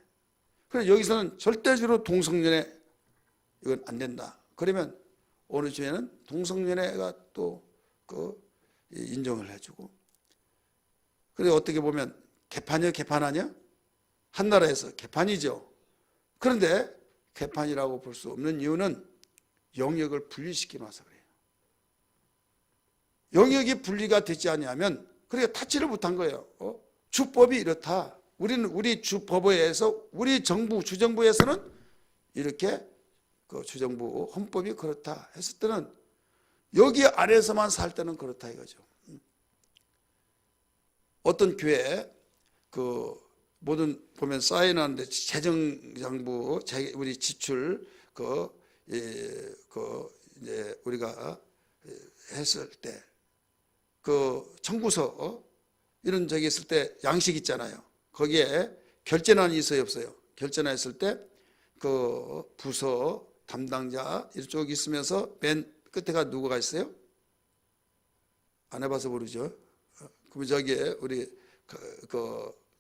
[SPEAKER 1] 그래서 여기서는 절대적으로 동성연애 이건 안 된다. 그러면 어느 주에는 동성연애가 또 인정을 해주고. 그래서 어떻게 보면 개판이요 개판 아니야? 한 나라에서 개판이죠. 그런데 개판이라고 볼 수 없는 이유는 영역을 분리시켜 놔서 그래요. 영역이 분리가 되지 않으면 그러니까 타치를 못한 거예요. 주법이 이렇다. 우리는 우리 주법에 의해서 우리 정부 주정부에서는 이렇게 주정부 헌법이 그렇다 했을 때는 여기 안에서만 살 때는 그렇다 이거죠. 어떤 교회 모든 보면 사인하는데 재정정부 우리 지출 이제 우리가 했을 때 청구서 이런 적이 있을 때 양식 있잖아요. 거기에 결제난이 있어요 없어요? 결제난 있을 때 부서 담당자 이쪽 있으면서 맨 끝에가 누구가 있어요? 안 해봐서 모르죠. 그럼 저기에 우리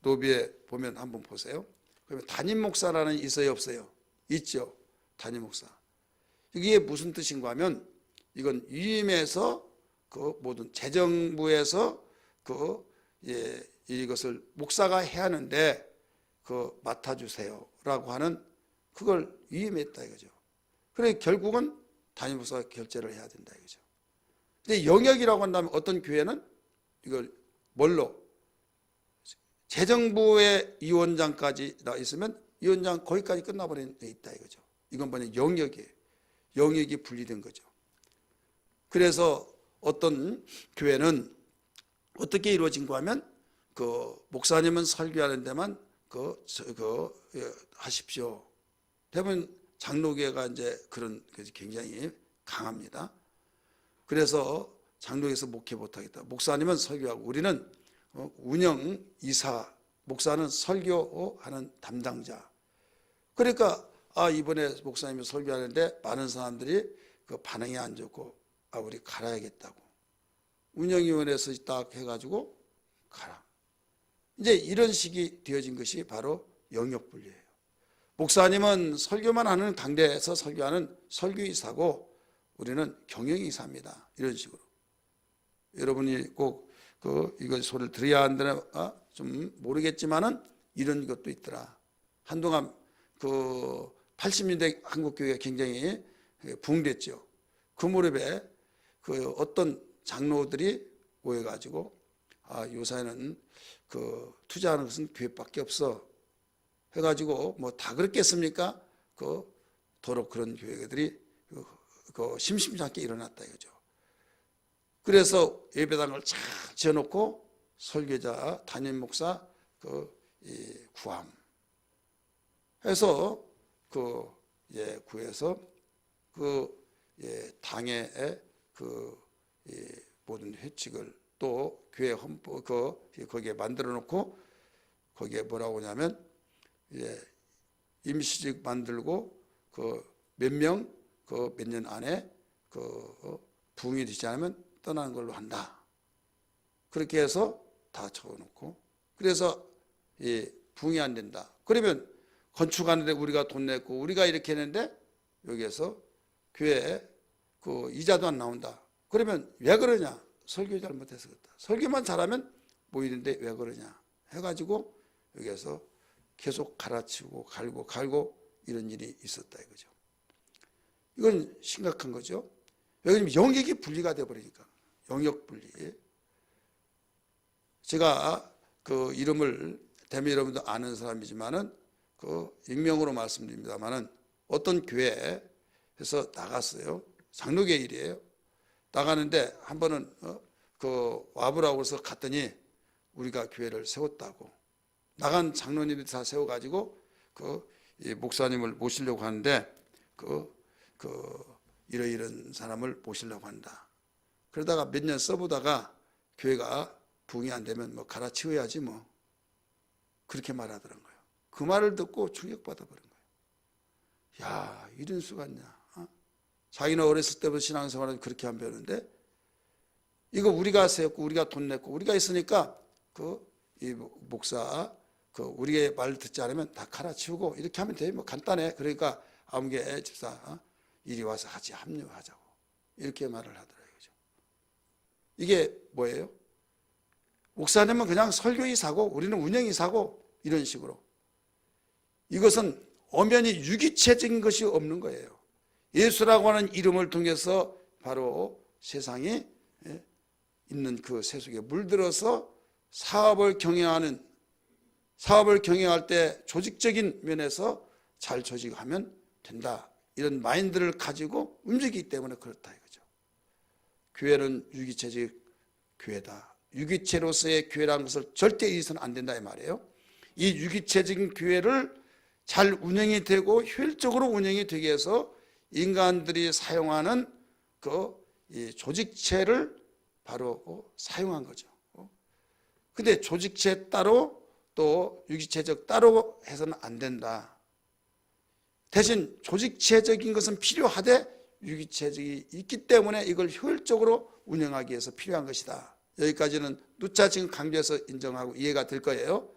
[SPEAKER 1] 노비에 보면 한번 보세요. 그러면 담임 목사라는 있어요 없어요? 있죠. 담임 목사. 이게 무슨 뜻인가 하면 이건 위임해서 그 모든 재정부에서 이것을 목사가 해야 하는데 맡아주세요라고 하는 그걸 위임했다 이거죠. 그래 결국은 담임 목사가 결재를 해야 된다 이거죠. 근데 영역이라고 한다면 어떤 교회는 이걸 뭘로 재정부의 위원장까지 있으면 위원장 거기까지 끝나버린 데 있다 이거죠. 이건 뭐냐 영역이에요. 영역이 분리된 거죠. 그래서 어떤 교회는 어떻게 이루어진가 하면 목사님은 설교하는 데만 하십시오. 대부분 장로교회가 이제 그런 굉장히 강합니다. 그래서 장로교에서 목회 못하겠다. 목사님은 설교하고 우리는 운영 이사, 목사는 설교하는 담당자. 그러니까 이번에 목사님이 설교하는데 많은 사람들이 반응이 안 좋고 우리 갈아야겠다고. 운영위원회에서 딱 해가지고 가라. 이제 이런 식이 되어진 것이 바로 영역분리예요. 목사님은 설교만 하는 당대에서 설교하는 설교이사고 우리는 경영이사입니다. 이런 식으로. 여러분이 꼭 이거 소리를 들어야 한다는 좀 모르겠지만은 이런 것도 있더라. 한동안 80년대 한국교회가 굉장히 붕괴됐죠. 그 무렵에 어떤 장로들이 모여가지고 요새는 투자하는 것은 교회밖에 없어 해가지고 뭐 다 그렇겠습니까? 도로 그런 교회들이 심심치 않게 일어났다 이거죠. 그래서 예배당을 쫙 지어놓고 설교자, 담임 목사 구함 해서 구해서 당의 모든 회칙을 또 교회 헌법 거기에 만들어 놓고 거기에 뭐라고 하냐면 임시직 만들고 몇 명 몇 년 안에 부흥이 되지 않으면 떠나는 걸로 한다. 그렇게 해서 다 적어놓고 그래서 부흥이 안 된다. 그러면 건축하는데 우리가 돈 냈고 우리가 이렇게 했는데 여기에서 교회에 이자도 안 나온다. 그러면 왜 그러냐? 설교 잘못해서 그렇다. 설교만 잘하면 모이는데 왜 그러냐? 해가지고 여기에서 계속 갈아치우고 갈고 이런 일이 있었다 이거죠. 이건 심각한 거죠. 여기 영역이 분리가 되어버리니까 영역 분리. 제가 이름을 대면 여러분도 아는 사람이지만은 익명으로 말씀드립니다만은 어떤 교회에서 나갔어요. 장로교 일이에요. 나가는데 한 번은 와보라고 해서 갔더니 우리가 교회를 세웠다고. 나간 장로님들이 다 세워가지고 이 목사님을 모시려고 하는데 이런 사람을 모시려고 한다. 그러다가 몇 년 써보다가 교회가 부흥이 안 되면 뭐 갈아치워야지 뭐 그렇게 말하더란 거예요. 그 말을 듣고 충격받아 버린 거예요. 야, 이런 수가 있냐. 자기는 어렸을 때부터 신앙생활은 그렇게 안 배우는데 이거 우리가 세웠고 우리가 돈 냈고 우리가 있으니까 이 목사 우리의 말 듣지 않으면 다 갈아치우고 이렇게 하면 돼. 뭐 간단해. 그러니까 아무개 집사 이리 와서 같이 합류하자고 이렇게 말을 하더라고요. 이게 뭐예요? 목사님은 그냥 설교이사고 우리는 운영이사고 이런 식으로. 이것은 엄연히 유기체적인 것이 없는 거예요. 예수라고 하는 이름을 통해서 바로 세상에 있는 그 세속에 물들어서 사업을 경영할 때 조직적인 면에서 잘 조직하면 된다. 이런 마인드를 가지고 움직이기 때문에 그렇다 이거죠. 교회는 유기체적 교회다. 유기체로서의 교회라는 것을 절대 잊어서는 안 된다 이 말이에요. 이 유기체적인 교회를 잘 운영이 되고 효율적으로 운영이 되기 위해서 인간들이 사용하는 이 조직체를 바로 사용한 거죠. 근데 조직체 따로 또 유기체적 따로 해서는 안 된다. 대신 조직체적인 것은 필요하되 유기체적이 있기 때문에 이걸 효율적으로 운영하기 위해서 필요한 것이다. 여기까지는 누차 지금 강조해서 인정하고 이해가 될 거예요.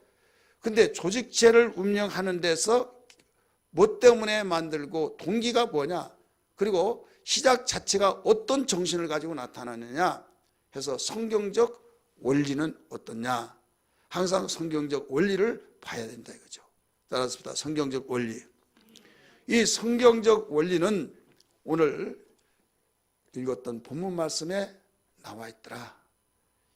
[SPEAKER 1] 근데 조직체를 운영하는 데서 뭐 때문에 만들고 동기가 뭐냐, 그리고 시작 자체가 어떤 정신을 가지고 나타나느냐 해서 성경적 원리는 어떠냐, 항상 성경적 원리를 봐야 된다 이거죠. 따라서 성경적 원리, 이 성경적 원리는 오늘 읽었던 본문 말씀에 나와 있더라.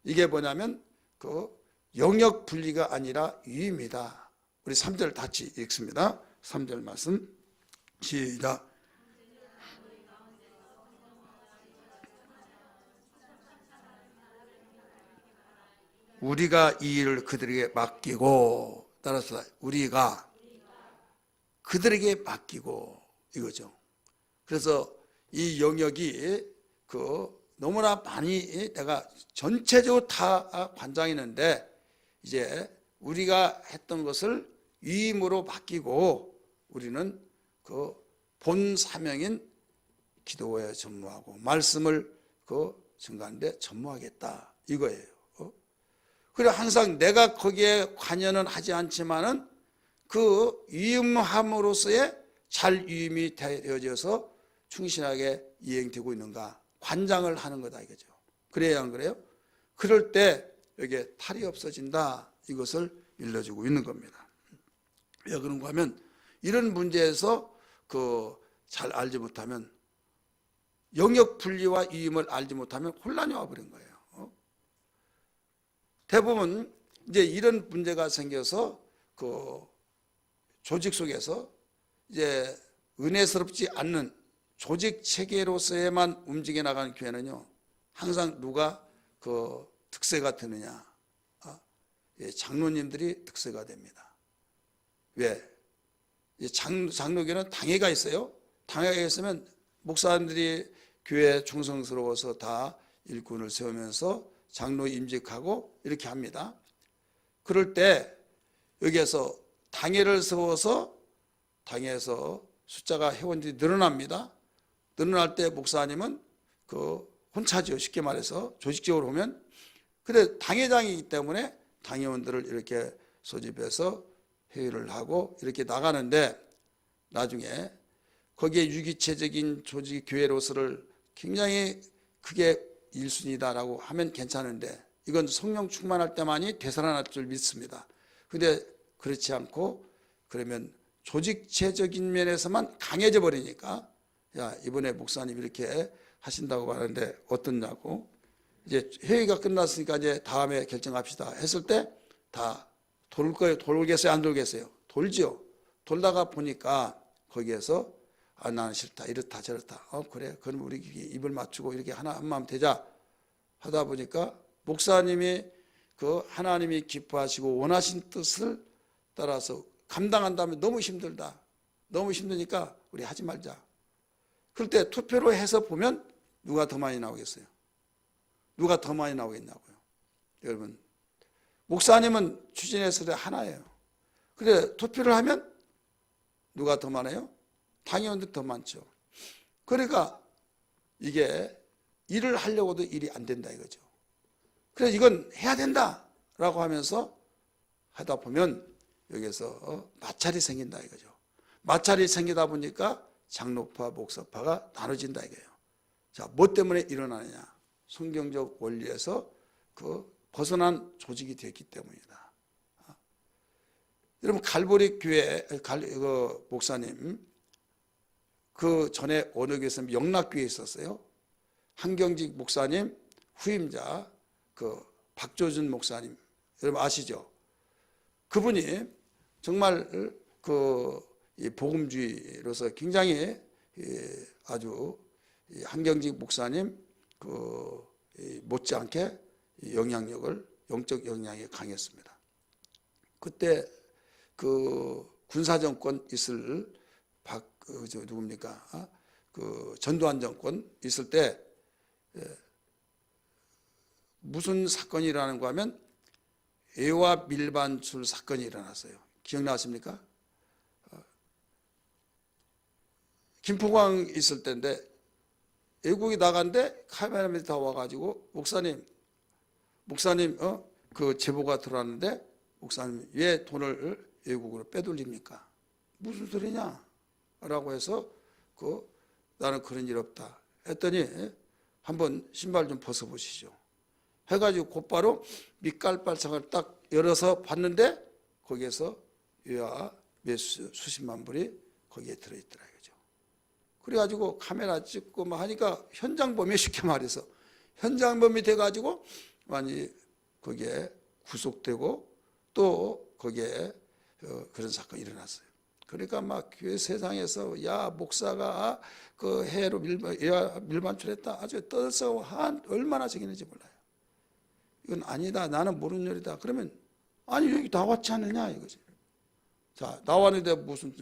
[SPEAKER 1] 이게 뭐냐면 그 영역 분리가 아니라 유의입니다. 우리 3절 같이 읽습니다. 3절 말씀 시작. 우리가 이 일을 그들에게 맡기고, 따라서 우리가 그들에게 맡기고 이거죠. 그래서 이 영역이 너무나 많이 내가 전체적으로 다 관장했는데 이제 우리가 했던 것을 위임으로 맡기고 우리는 본 사명인 기도에 전무하고 말씀을 증거하는데 전무하겠다 이거예요. 그래 항상 내가 거기에 관여는 하지 않지만은 그 위임함으로써의 잘 위임이 되어져서 충실하게 이행되고 있는가 관장을 하는 거다 이거죠. 그래야 안 그래요? 그럴 때 여기에 탈이 없어진다 이것을 일러주고 있는 겁니다. 왜 그런가 하면 이런 문제에서 잘 알지 못하면 영역 분리와 위임을 알지 못하면 혼란이 와버린 거예요. 대부분 이제 이런 문제가 생겨서 조직 속에서 이제 은혜스럽지 않는 조직 체계로서에만 움직여 나가는 교회는요, 항상 누가 득세가 되느냐, 장로님들이 득세가 됩니다. 왜? 장로교는 당회가 있어요. 당회가 있으면 목사님들이 교회에 충성스러워서 다 일꾼을 세우면서 장로 임직하고 이렇게 합니다. 그럴 때 여기에서 당회를 세워서 당회에서 숫자가 회원들이 늘어납니다. 늘어날 때 목사님은 혼차죠. 쉽게 말해서 조직적으로 보면. 근데 당회장이기 때문에 당회원들을 이렇게 소집해서 회의를 하고 이렇게 나가는데 나중에 거기에 유기체적인 조직 교회로서를 굉장히 크게 1순위다라고 하면 괜찮은데 이건 성령 충만할 때만이 되살아날 줄 믿습니다. 그런데 그렇지 않고 그러면 조직체적인 면에서만 강해져 버리니까 야 이번에 목사님 이렇게 하신다고 하는데 어떻냐고 이제 회의가 끝났으니까 이제 다음에 결정합시다 했을 때 다 돌 거예요. 돌겠어요? 안 돌겠어요? 돌지요. 돌다가 보니까 거기에서 나는 싫다 이렇다 저렇다 그래 그럼 우리 입을 맞추고 이렇게 한 마음 되자 하다 보니까 목사님이 하나님이 기뻐하시고 원하신 뜻을 따라서 감당한다면 너무 힘들다 너무 힘드니까 우리 하지 말자. 그럴 때 투표로 해서 보면 누가 더 많이 나오겠어요? 누가 더 많이 나오겠냐고요. 여러분 목사님은 추진했을 때 하나예요. 그래 투표를 하면 누가 더 많아요? 당회원들 더 많죠. 그러니까 이게 일을 하려고도 일이 안 된다 이거죠. 그래서 이건 해야 된다라고 하면서 하다 보면 여기서 마찰이 생긴다 이거죠. 마찰이 생기다 보니까 장로파, 목사파가 나눠진다 이거예요. 자, 뭐 때문에 일어나느냐? 성경적 원리에서 벗어난 조직이 됐기 때문이다. 여러분 갈보리 교회 목사님 그 전에 어느 교회에서 영락교회에 있었어요. 한경직 목사님 후임자 박조준 목사님 여러분 아시죠? 그분이 정말 복음주의로서 굉장히 아주 한경직 목사님 못지않게 영적 영향이 강했습니다. 그때 군사정권 있을 누굽니까? 전두환 정권 있을 때 무슨 사건이 일어나는가 하면 애와 밀반출 사건이 일어났어요. 기억나십니까? 김포광 있을 때인데 애국이 나간데 카메라맨이 다 와가지고 목사님 그 제보가 들어왔는데 목사님 왜 돈을 애국으로 빼돌립니까? 무슨 소리냐? 라고 해서 나는 그런 일 없다 했더니 한번 신발 좀 벗어보시죠 해가지고 곧바로 밑갈발상을 딱 열어서 봤는데 거기에서 유아 수십만 불이 거기에 들어있더라 이거죠. 그래가지고 카메라 찍고 막 하니까 현장범이 쉽게 말해서 현장범이 돼가지고 많이 거기에 구속되고 또 거기에 그런 사건이 일어났어요. 그러니까 막 교회 세상에서 야 목사가 그 해로 밀반출했다 아주 떠들썩 한 얼마나 적이는지 몰라요. 이건 아니다 나는 모르는 일이다 그러면 아니 여기 나왔지 않느냐 이거지. 자 나왔는데 무슨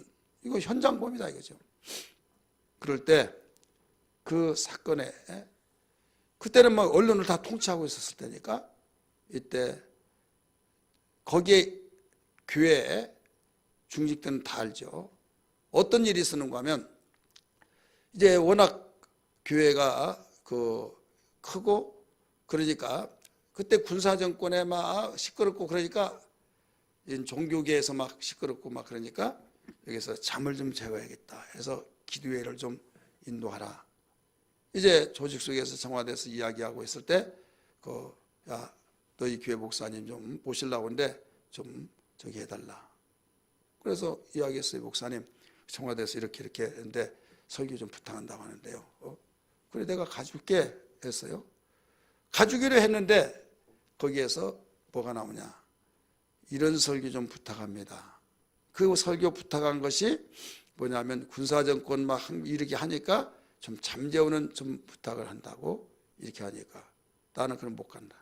[SPEAKER 1] 이거 현장범이다 이거죠. 그럴 때 그 사건에 그때는 막 언론을 다 통치하고 있었을 때니까 이때 거기에 교회에 중직들은 다 알죠. 어떤 일이 있었는가 하면 이제 워낙 교회가 크고 그러니까 그때 군사정권에 막 시끄럽고 그러니까 종교계에서 막 시끄럽고 막 그러니까 여기서 잠을 좀 재워야겠다 해서 기도회를 좀 인도하라. 이제 조직 속에서 청와대에서 이야기하고 있을 때 야 너희 교회 목사님 좀 모시려고 하는데 좀 저기 해달라. 그래서 이야기했어요. 목사님 청와대에서 이렇게 했는데 설교 좀 부탁한다고 하는데요. 그래 내가 가줄게 했어요. 가주기로 했는데 거기에서 뭐가 나오냐. 이런 설교 좀 부탁합니다. 그 설교 부탁한 것이 뭐냐면 군사정권 막 이렇게 하니까 좀 잠재우는 좀 부탁을 한다고 이렇게 하니까 나는 그럼 못 간다.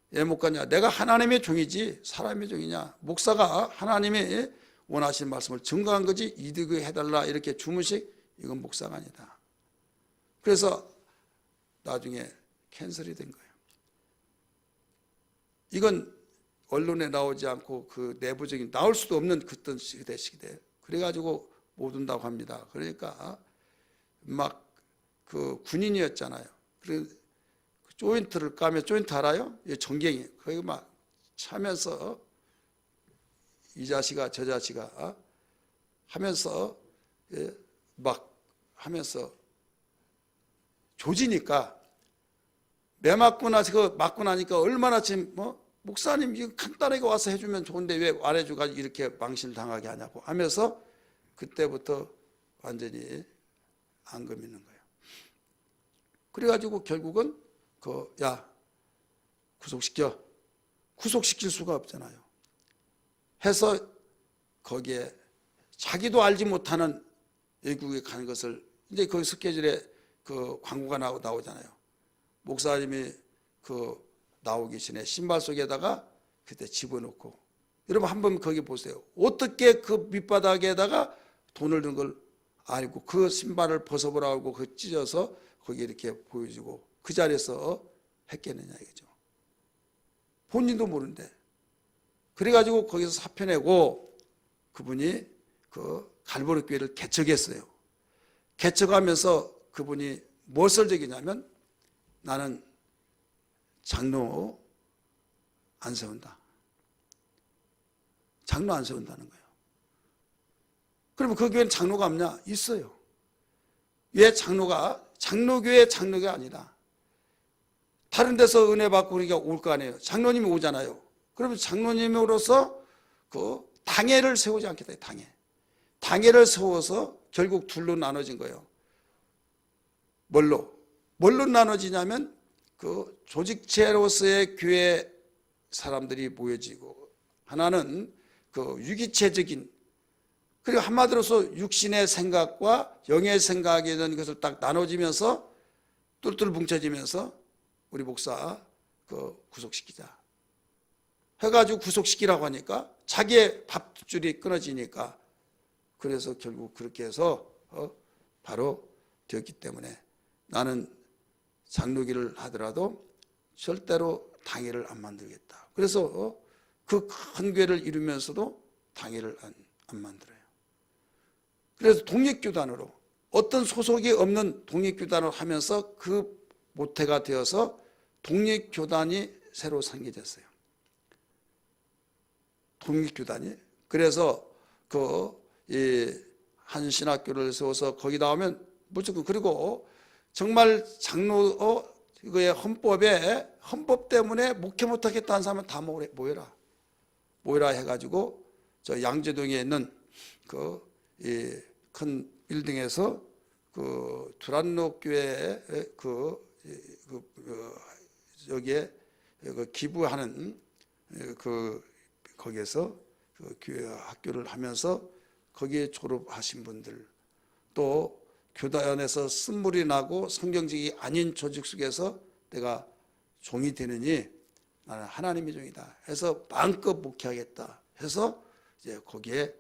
[SPEAKER 1] 왜 못 가냐. 내가 하나님의 종이지 사람의 종이냐. 목사가 하나님이 원하시는 말씀을 증거한 거지 이득을 해달라 이렇게 주문식 이건 목사가 아니다. 그래서 나중에 캔슬이 된 거예요. 이건 언론에 나오지 않고 그 내부적인 나올 수도 없는 그때 시대 그래가지고 못 온다고 합니다. 그러니까 막 그 군인이었잖아요. 그래서 조인트를 까면 조인트 알아요? 전갱이 거기 막 차면서 이 자식아 저 자식아 하면서 막 하면서 조지니까 매 맞고 나니까 얼마나 지금 목사님 이거 간단하게 와서 해주면 좋은데 왜 안 해주고 이렇게 망신을 당하게 하냐고 하면서 그때부터 완전히 앙금 있는 거예요. 그래가지고 결국은 야 구속시킬 수가 없잖아요. 해서 거기에 자기도 알지 못하는 외국에 간 것을 이제 그 스케줄에 그 광고가 나오잖아요. 목사님이 나오기 전에 신발 속에다가 그때 집어넣고 여러분 한번 거기 보세요. 어떻게 그 밑바닥에다가 돈을 넣은 걸 알고 그 신발을 벗어보라고 그 찢어서 거기 이렇게 보여주고 그 자리에서 했겠느냐 이거죠. 본인도 모르는데 그래가지고 거기서 사표 내고 그분이 그 갈보리 교회를 개척했어요. 개척하면서 그분이 무엇을 적이냐면 나는 장로 안 세운다. 장로 안 세운다는 거예요. 그러면 그 교회는 장로가 없냐? 있어요. 왜 장로교회 장로가 아니라 다른 데서 은혜 받고 그러니까 올 거 아니에요. 장로님이 오잖아요. 그러면 장로님으로서 그 당회를 세우지 않겠다. 당회를 세워서 결국 둘로 나눠진 거예요. 뭘로 나눠지냐면 그 조직체로서의 교회 사람들이 모여지고 하나는 그 유기체적인 그리고 한마디로서 육신의 생각과 영의 생각에 대한 것을 딱 나눠지면서 똘똘 뭉쳐지면서 우리 목사 구속시키자 해가지고 구속시키라고 하니까 자기의 밥줄이 끊어지니까 그래서 결국 그렇게 해서 바로 되었기 때문에 나는 장로기를 하더라도 절대로 당회를 안 만들겠다. 그래서 그 큰 교회를 이루면서도 당회를 안 만들어요. 그래서 독립교단으로 어떤 소속이 없는 독립교단을 하면서 그 모태가 되어서 독립교단이 새로 상기됐어요. 독립교단이. 그래서 한 신학교를 세워서 거기 나오면 무조건, 그리고 정말 장로 그의 헌법 때문에 목회 못하겠다는 사람은 다 모여라 해가지고 저 양재동에 있는 그 큰 빌딩에서 그 두란노 교회 여기에 기부하는 거기에서 교회 학교를 하면서 거기에 졸업하신 분들, 또 교단에서 쓴물이 나고 성경직이 아닌 조직 속에서 내가 종이 되느니 나는 하나님의 종이다 해서 마음껏 목회하겠다 해서 이제 거기에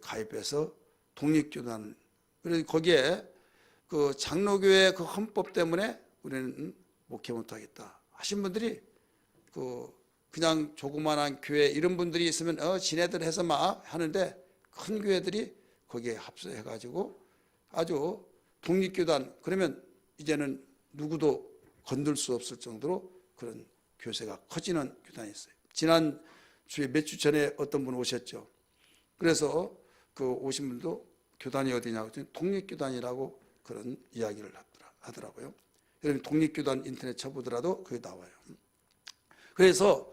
[SPEAKER 1] 가입해서 독립교단, 그래서 거기에 그 장로교회 그 헌법 때문에 우리는 목회 못하겠다 하신 분들이 그냥 조그만한 교회 이런 분들이 있으면 지네들 해서 막 하는데, 큰 교회들이 거기에 합수해가지고 아주 독립교단, 그러면 이제는 누구도 건들 수 없을 정도로 그런 교세가 커지는 교단이 있어요. 지난 주에 몇 주 전에 어떤 분 오셨죠. 그래서 그 오신 분도 교단이 어디냐고 했더니 독립교단이라고 그런 이야기를 하더라고요. 여러분 독립교단 인터넷 쳐보더라도 그게 나와요. 그래서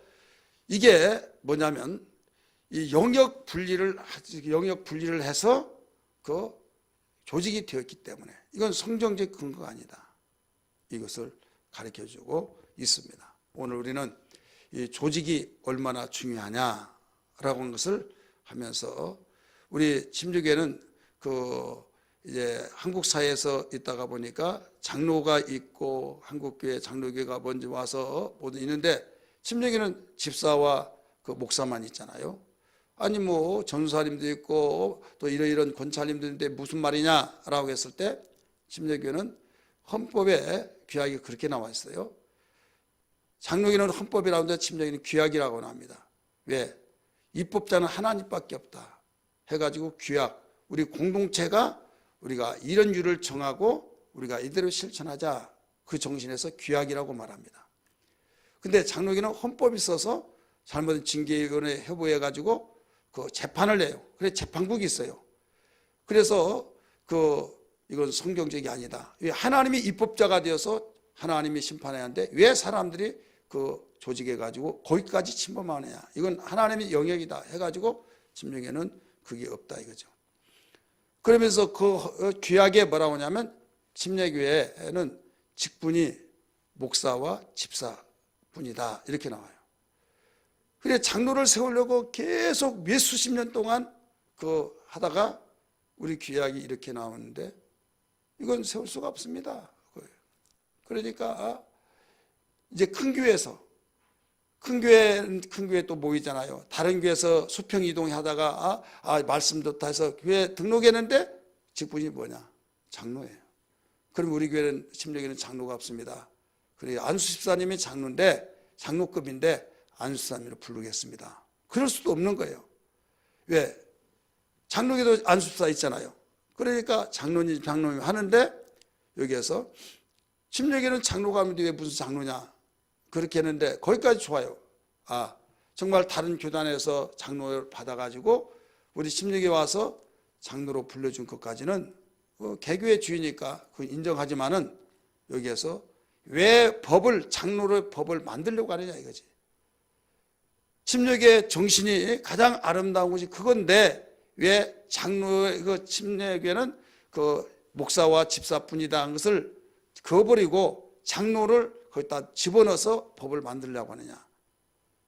[SPEAKER 1] 이게 뭐냐면 이 영역 분리를 해서 그 조직이 되었기 때문에 이건 성경적 근거가 아니다. 이것을 가르쳐주고 있습니다. 오늘 우리는 이 조직이 얼마나 중요하냐라고 하는 것을 하면서, 우리 침례교회는 이제 한국 사회에서 있다가 보니까 장로가 있고 한국교회 장로교회가 먼저 와서 모두 있는데, 침례교회는 집사와 그 목사만 있잖아요. 아니 뭐 전사님도 있고 또 이런 권찰님도 있는데 무슨 말이냐라고 했을 때, 침례교회는 헌법에 규약이 그렇게 나와 있어요. 장로교회는 헌법이라고 하는데 침례교회는 규약이라고 합니다. 왜? 입법자는 하나님밖에 없다 해가지고 규약, 우리 공동체가 우리가 이런 율을 정하고 우리가 이대로 실천하자, 그 정신에서 규약이라고 말합니다. 근데 장로교회는 헌법이 있어서 잘못된 징계위원회 협의해가지고 그 재판을 내요. 그래서 재판국이 있어요. 그래서 이건 성경적이 아니다. 하나님이 입법자가 되어서 하나님이 심판해야 하는데 왜 사람들이 조직해가지고 거기까지 침범하느냐. 이건 하나님의 영역이다 해가지고 침례교회는 그게 없다 이거죠. 그러면서 규약에 뭐라고 하냐면, 침례교회는 직분이 목사와 집사뿐이다 이렇게 나와요. 그래 장로를 세우려고 계속 몇 수십 년 동안 하다가 우리 규약이 이렇게 나오는데 이건 세울 수가 없습니다. 그러니까 이제 큰 교회 또 모이잖아요. 다른 교회에서 수평 이동하다가 말씀 좋다 해서 교회 등록했는데 직분이 뭐냐? 장로예요. 그럼 우리 교회는 침례교회는 장로가 없습니다. 그래 안수 집사님이 장로인데 장로급인데 안수 집사님으로 부르겠습니다. 그럴 수도 없는 거예요. 왜? 장로교도 안수 집사 있잖아요. 그러니까 장로님 하는데, 여기에서 침례교회는 장로가 하는데 왜 무슨 장로냐? 그렇게 했는데 거기까지 좋아요. 정말 다른 교단에서 장로를 받아가지고 우리 침례교회 와서 장로로 불러준 것까지는 개교의 주의니까 인정하지만은, 여기에서 왜 장로를 법을 만들려고 하느냐 이거지. 침례교회 정신이 가장 아름다운 것이 그건데 왜 장로의 침례교회는 목사와 집사뿐이다 한 것을 그어버리고 장로를 거기다 집어넣어서 법을 만들려고 하느냐.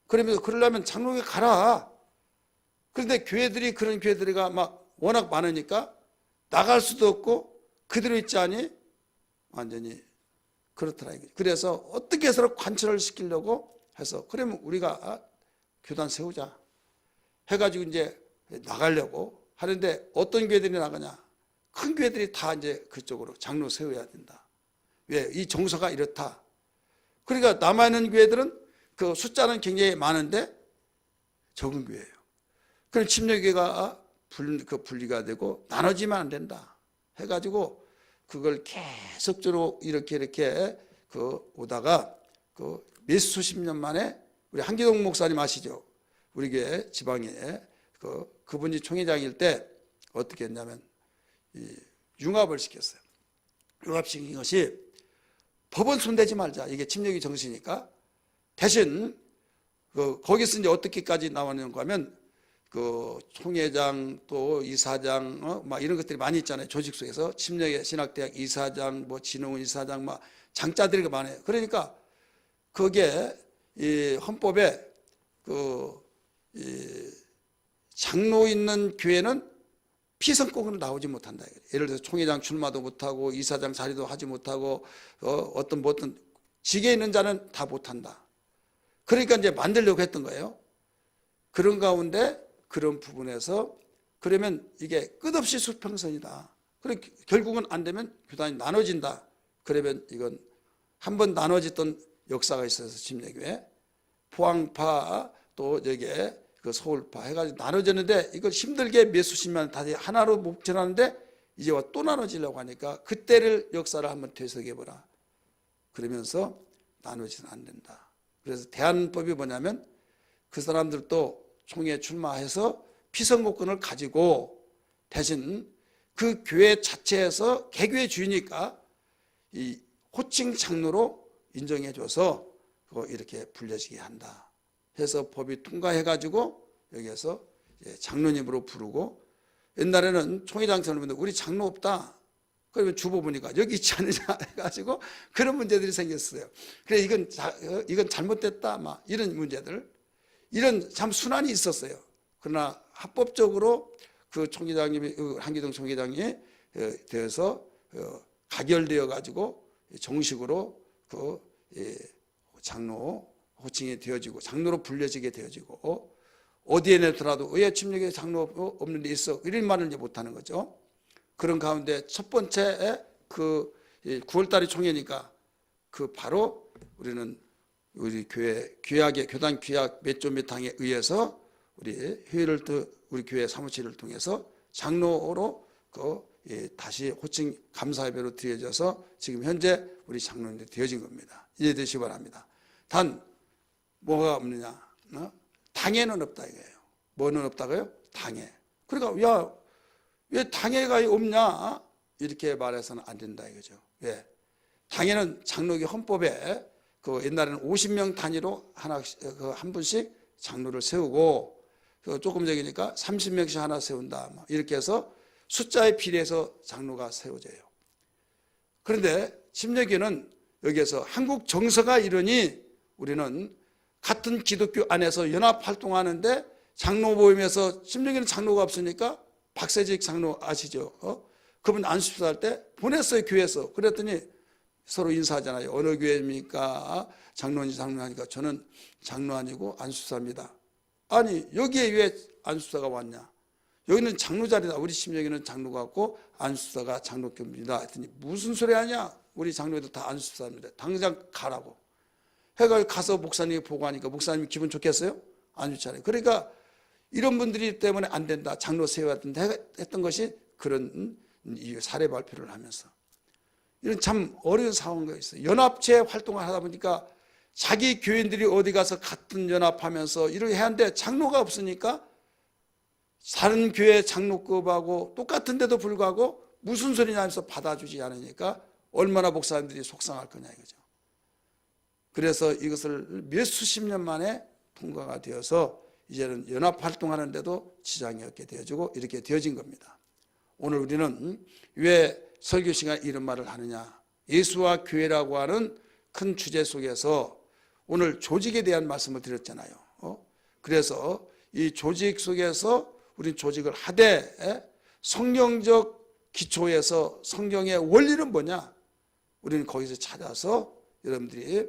[SPEAKER 1] 그러려면 장로교회 가라. 그런데 그런 교회들이가 막 워낙 많으니까 나갈 수도 없고 그대로 있자니 완전히 그렇더라. 그래서 어떻게 해서 관철을 시키려고 해서, 그러면 우리가 교단 세우자 해가지고 이제 나가려고 하는데, 어떤 교회들이 나가냐? 큰 교회들이 다 이제 그쪽으로 장로 세워야 된다. 왜? 이 정서가 이렇다. 그러니까 남아있는 교회들은 숫자는 굉장히 많은데 적은 교회예요. 그럼 침례교회가 분리가 되고 나눠지면 안 된다 해가지고 그걸 계속적으로 이렇게 오다가 몇 수십 년 만에 우리 한기동 목사님 아시죠? 우리 교회 지방에 그분이 총회장일 때 어떻게 했냐면 융합을 시켰어요. 융합시킨 것이 법은 손대지 말자. 이게 침략의 정신이니까. 대신 거기서 이제 어떻게까지 나왔는가 하면 그 총회장 또 이사장 막 이런 것들이 많이 있잖아요. 조직 속에서 침략의 신학대학 이사장 뭐 진흥원 이사장 막 장자들이 많아요. 그러니까 그게 이 헌법에 이 장로 있는 교회는 피선거는 나오지 못한다. 예를 들어서 총회장 출마도 못하고 이사장 자리도 하지 못하고 어떤 직에 있는 자는 다 못한다. 그러니까 이제 만들려고 했던 거예요. 그런 가운데 그런 부분에서 그러면 이게 끝없이 수평선이다. 그래 결국은 안 되면 교단이 나눠진다. 그러면 이건 한번 나눠졌던 역사가 있어서 침례교회 포항파 또 여기에 그 서울파 해가지고 나눠졌는데 이걸 힘들게 몇 수십만 다시 하나로 목전하는데 이제 또 나눠지려고 하니까 그때를 역사를 한번 되새겨보라. 그러면서 나눠지는 안 된다. 그래서 대안법이 뭐냐면 그 사람들도 총회에 출마해서 피선거권을 가지고 대신 그 교회 자체에서 개교의 주이니까 이 호칭 장로로 인정해줘서 이렇게 불려지게 한다. 해서 법이 통과해가지고 여기에서 장로님으로 부르고 옛날에는 총회장 선언인데 우리 장로 없다. 그러면 주보 보니까 여기 있지 않느냐 해가지고 그런 문제들이 생겼어요. 그래 이건 잘못됐다 막 이런 문제들 이런 참 순환이 있었어요. 그러나 합법적으로 그 총회장님이 한기동 총회장이 되어서 가결되어 가지고 정식으로 그 장로 호칭이 되어지고 장로로 불려지게 되어지고 어디에 내더라도 왜 침례교회 장로 없는 데 있어 이런 말을 이제 못하는 거죠. 그런 가운데 첫 번째 그 9월달에 총회니까 그 바로 우리는 우리 교회 규약에 교단 규약 몇 조 몇 항에 의해서 우리 회의를 우리 교회 사무실을 통해서 장로로 다시 호칭 감사예배로 드려져서 지금 현재 우리 장로님들이 되어진 겁니다. 이해되시기 바랍니다. 단 뭐가 없느냐? 당회는 없다 이거예요. 뭐는 없다고요? 당회. 그러니까 왜 당회가 없냐? 이렇게 말해서는 안 된다 이거죠. 왜? 당회는 장로교 헌법에 그 옛날에는 50명 단위로 한 분씩 장로를 세우고 조금 전이니까 30명씩 하나 세운다. 이렇게 해서 숫자에 비례해서 장로가 세워져요. 그런데 침례교는 여기에서 한국 정서가 이러니 우리는 같은 기독교 안에서 연합 활동하는데 장로 모임에서 침례교는 장로가 없으니까 박세직 장로 아시죠? 그분 안수할 때 보냈어요 교회에서. 그랬더니 서로 인사하잖아요. 어느 교회입니까? 장로인지 장로하니까 저는 장로 아니고 안수사입니다. 아니 여기에 왜 안수사가 왔냐? 여기는 장로 자리다. 우리 침례교는 장로가 없고 안수사가 장로교입니다. 했더니 무슨 소리 하냐? 우리 장로들 다 안수사입니다. 당장 가라고. 해가 가서 목사님이 보고하니까 목사님이 기분 좋겠어요? 안 좋잖아요. 그러니까 이런 분들이 때문에 안 된다. 장로 세워야 된다 했던 것이 그런 사례 발표를 하면서 이런 참 어려운 상황이 있어요. 연합체 활동을 하다 보니까 자기 교인들이 어디 가서 같은 연합하면서 이렇게 해야 하는데 장로가 없으니까 다른 교회 장로급하고 똑같은데도 불구하고 무슨 소리냐 하면서 받아주지 않으니까 얼마나 목사님들이 속상할 거냐 이거죠. 그래서 이것을 몇 수십 년 만에 통과가 되어서 이제는 연합 활동하는데도 지장이 없게 되어지고 이렇게 되어진 겁니다. 오늘 우리는 왜 설교 시간에 이런 말을 하느냐? 예수와 교회라고 하는 큰 주제 속에서 오늘 조직에 대한 말씀을 드렸잖아요. 그래서 이 조직 속에서 우리 조직을 하되 성경적 기초에서 성경의 원리는 뭐냐? 우리는 거기서 찾아서 여러분들이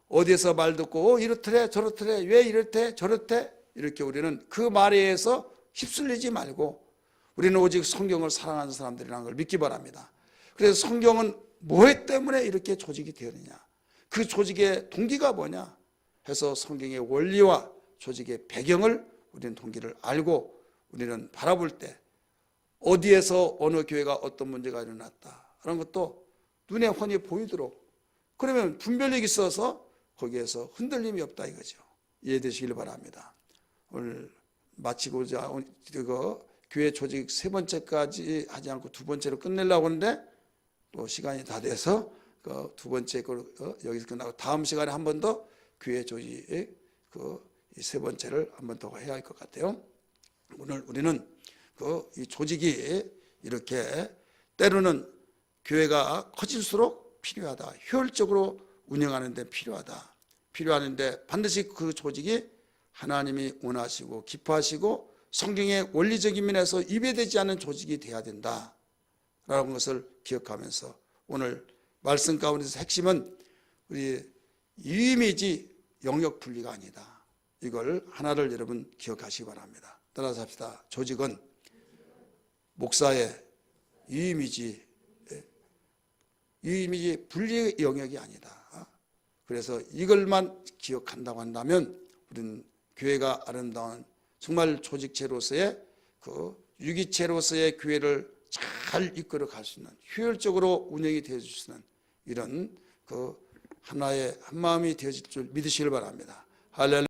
[SPEAKER 1] 어디에서 말 듣고 이렇더래 저렇더래 왜 이렇대 저렇대 이렇게 우리는 그 말에 의해서 휩쓸리지 말고 우리는 오직 성경을 사랑하는 사람들이라는 걸 믿기 바랍니다. 그래서 성경은 뭐 때문에 이렇게 조직이 되었느냐, 그 조직의 동기가 뭐냐 해서 성경의 원리와 조직의 배경을 우리는 동기를 알고 우리는 바라볼 때 어디에서 어느 교회가 어떤 문제가 일어났다 그런 것도 눈에 훤히 보이도록 그러면 분별력이 있어서 거기에서 흔들림이 없다 이거죠. 이해되시길 바랍니다. 오늘 마치고자 교회 조직 세 번째까지 하지 않고 두 번째로 끝내려고 하는데 또 시간이 다 돼서 그 두 번째 걸 여기서 끝나고 다음 시간에 한 번 더 교회 조직 그 세 번째를 한 번 더 해야 할 것 같아요. 오늘 우리는 그 이 조직이 이렇게 때로는 교회가 커질수록 필요하다. 효율적으로 운영하는 데 필요한데 반드시 그 조직이 하나님이 원하시고 기뻐하시고 성경의 원리적인 면에서 위배되지 않은 조직이 돼야 된다라는 것을 기억하면서 오늘 말씀 가운데서 핵심은 우리 유임이지 영역 분리가 아니다. 이걸 하나를 여러분 기억하시기 바랍니다. 따라서 합시다. 조직은 목사의 유임이지 분리의 영역이 아니다. 그래서 이걸만 기억한다고 한다면 우리는 교회가 아름다운 정말 조직체로서의 그 유기체로서의 교회를 잘 이끌어 갈 수 있는 효율적으로 운영이 되어질 수 있는 이런 그 하나의 한 마음이 되어질 줄 믿으시길 바랍니다. 할렐루야.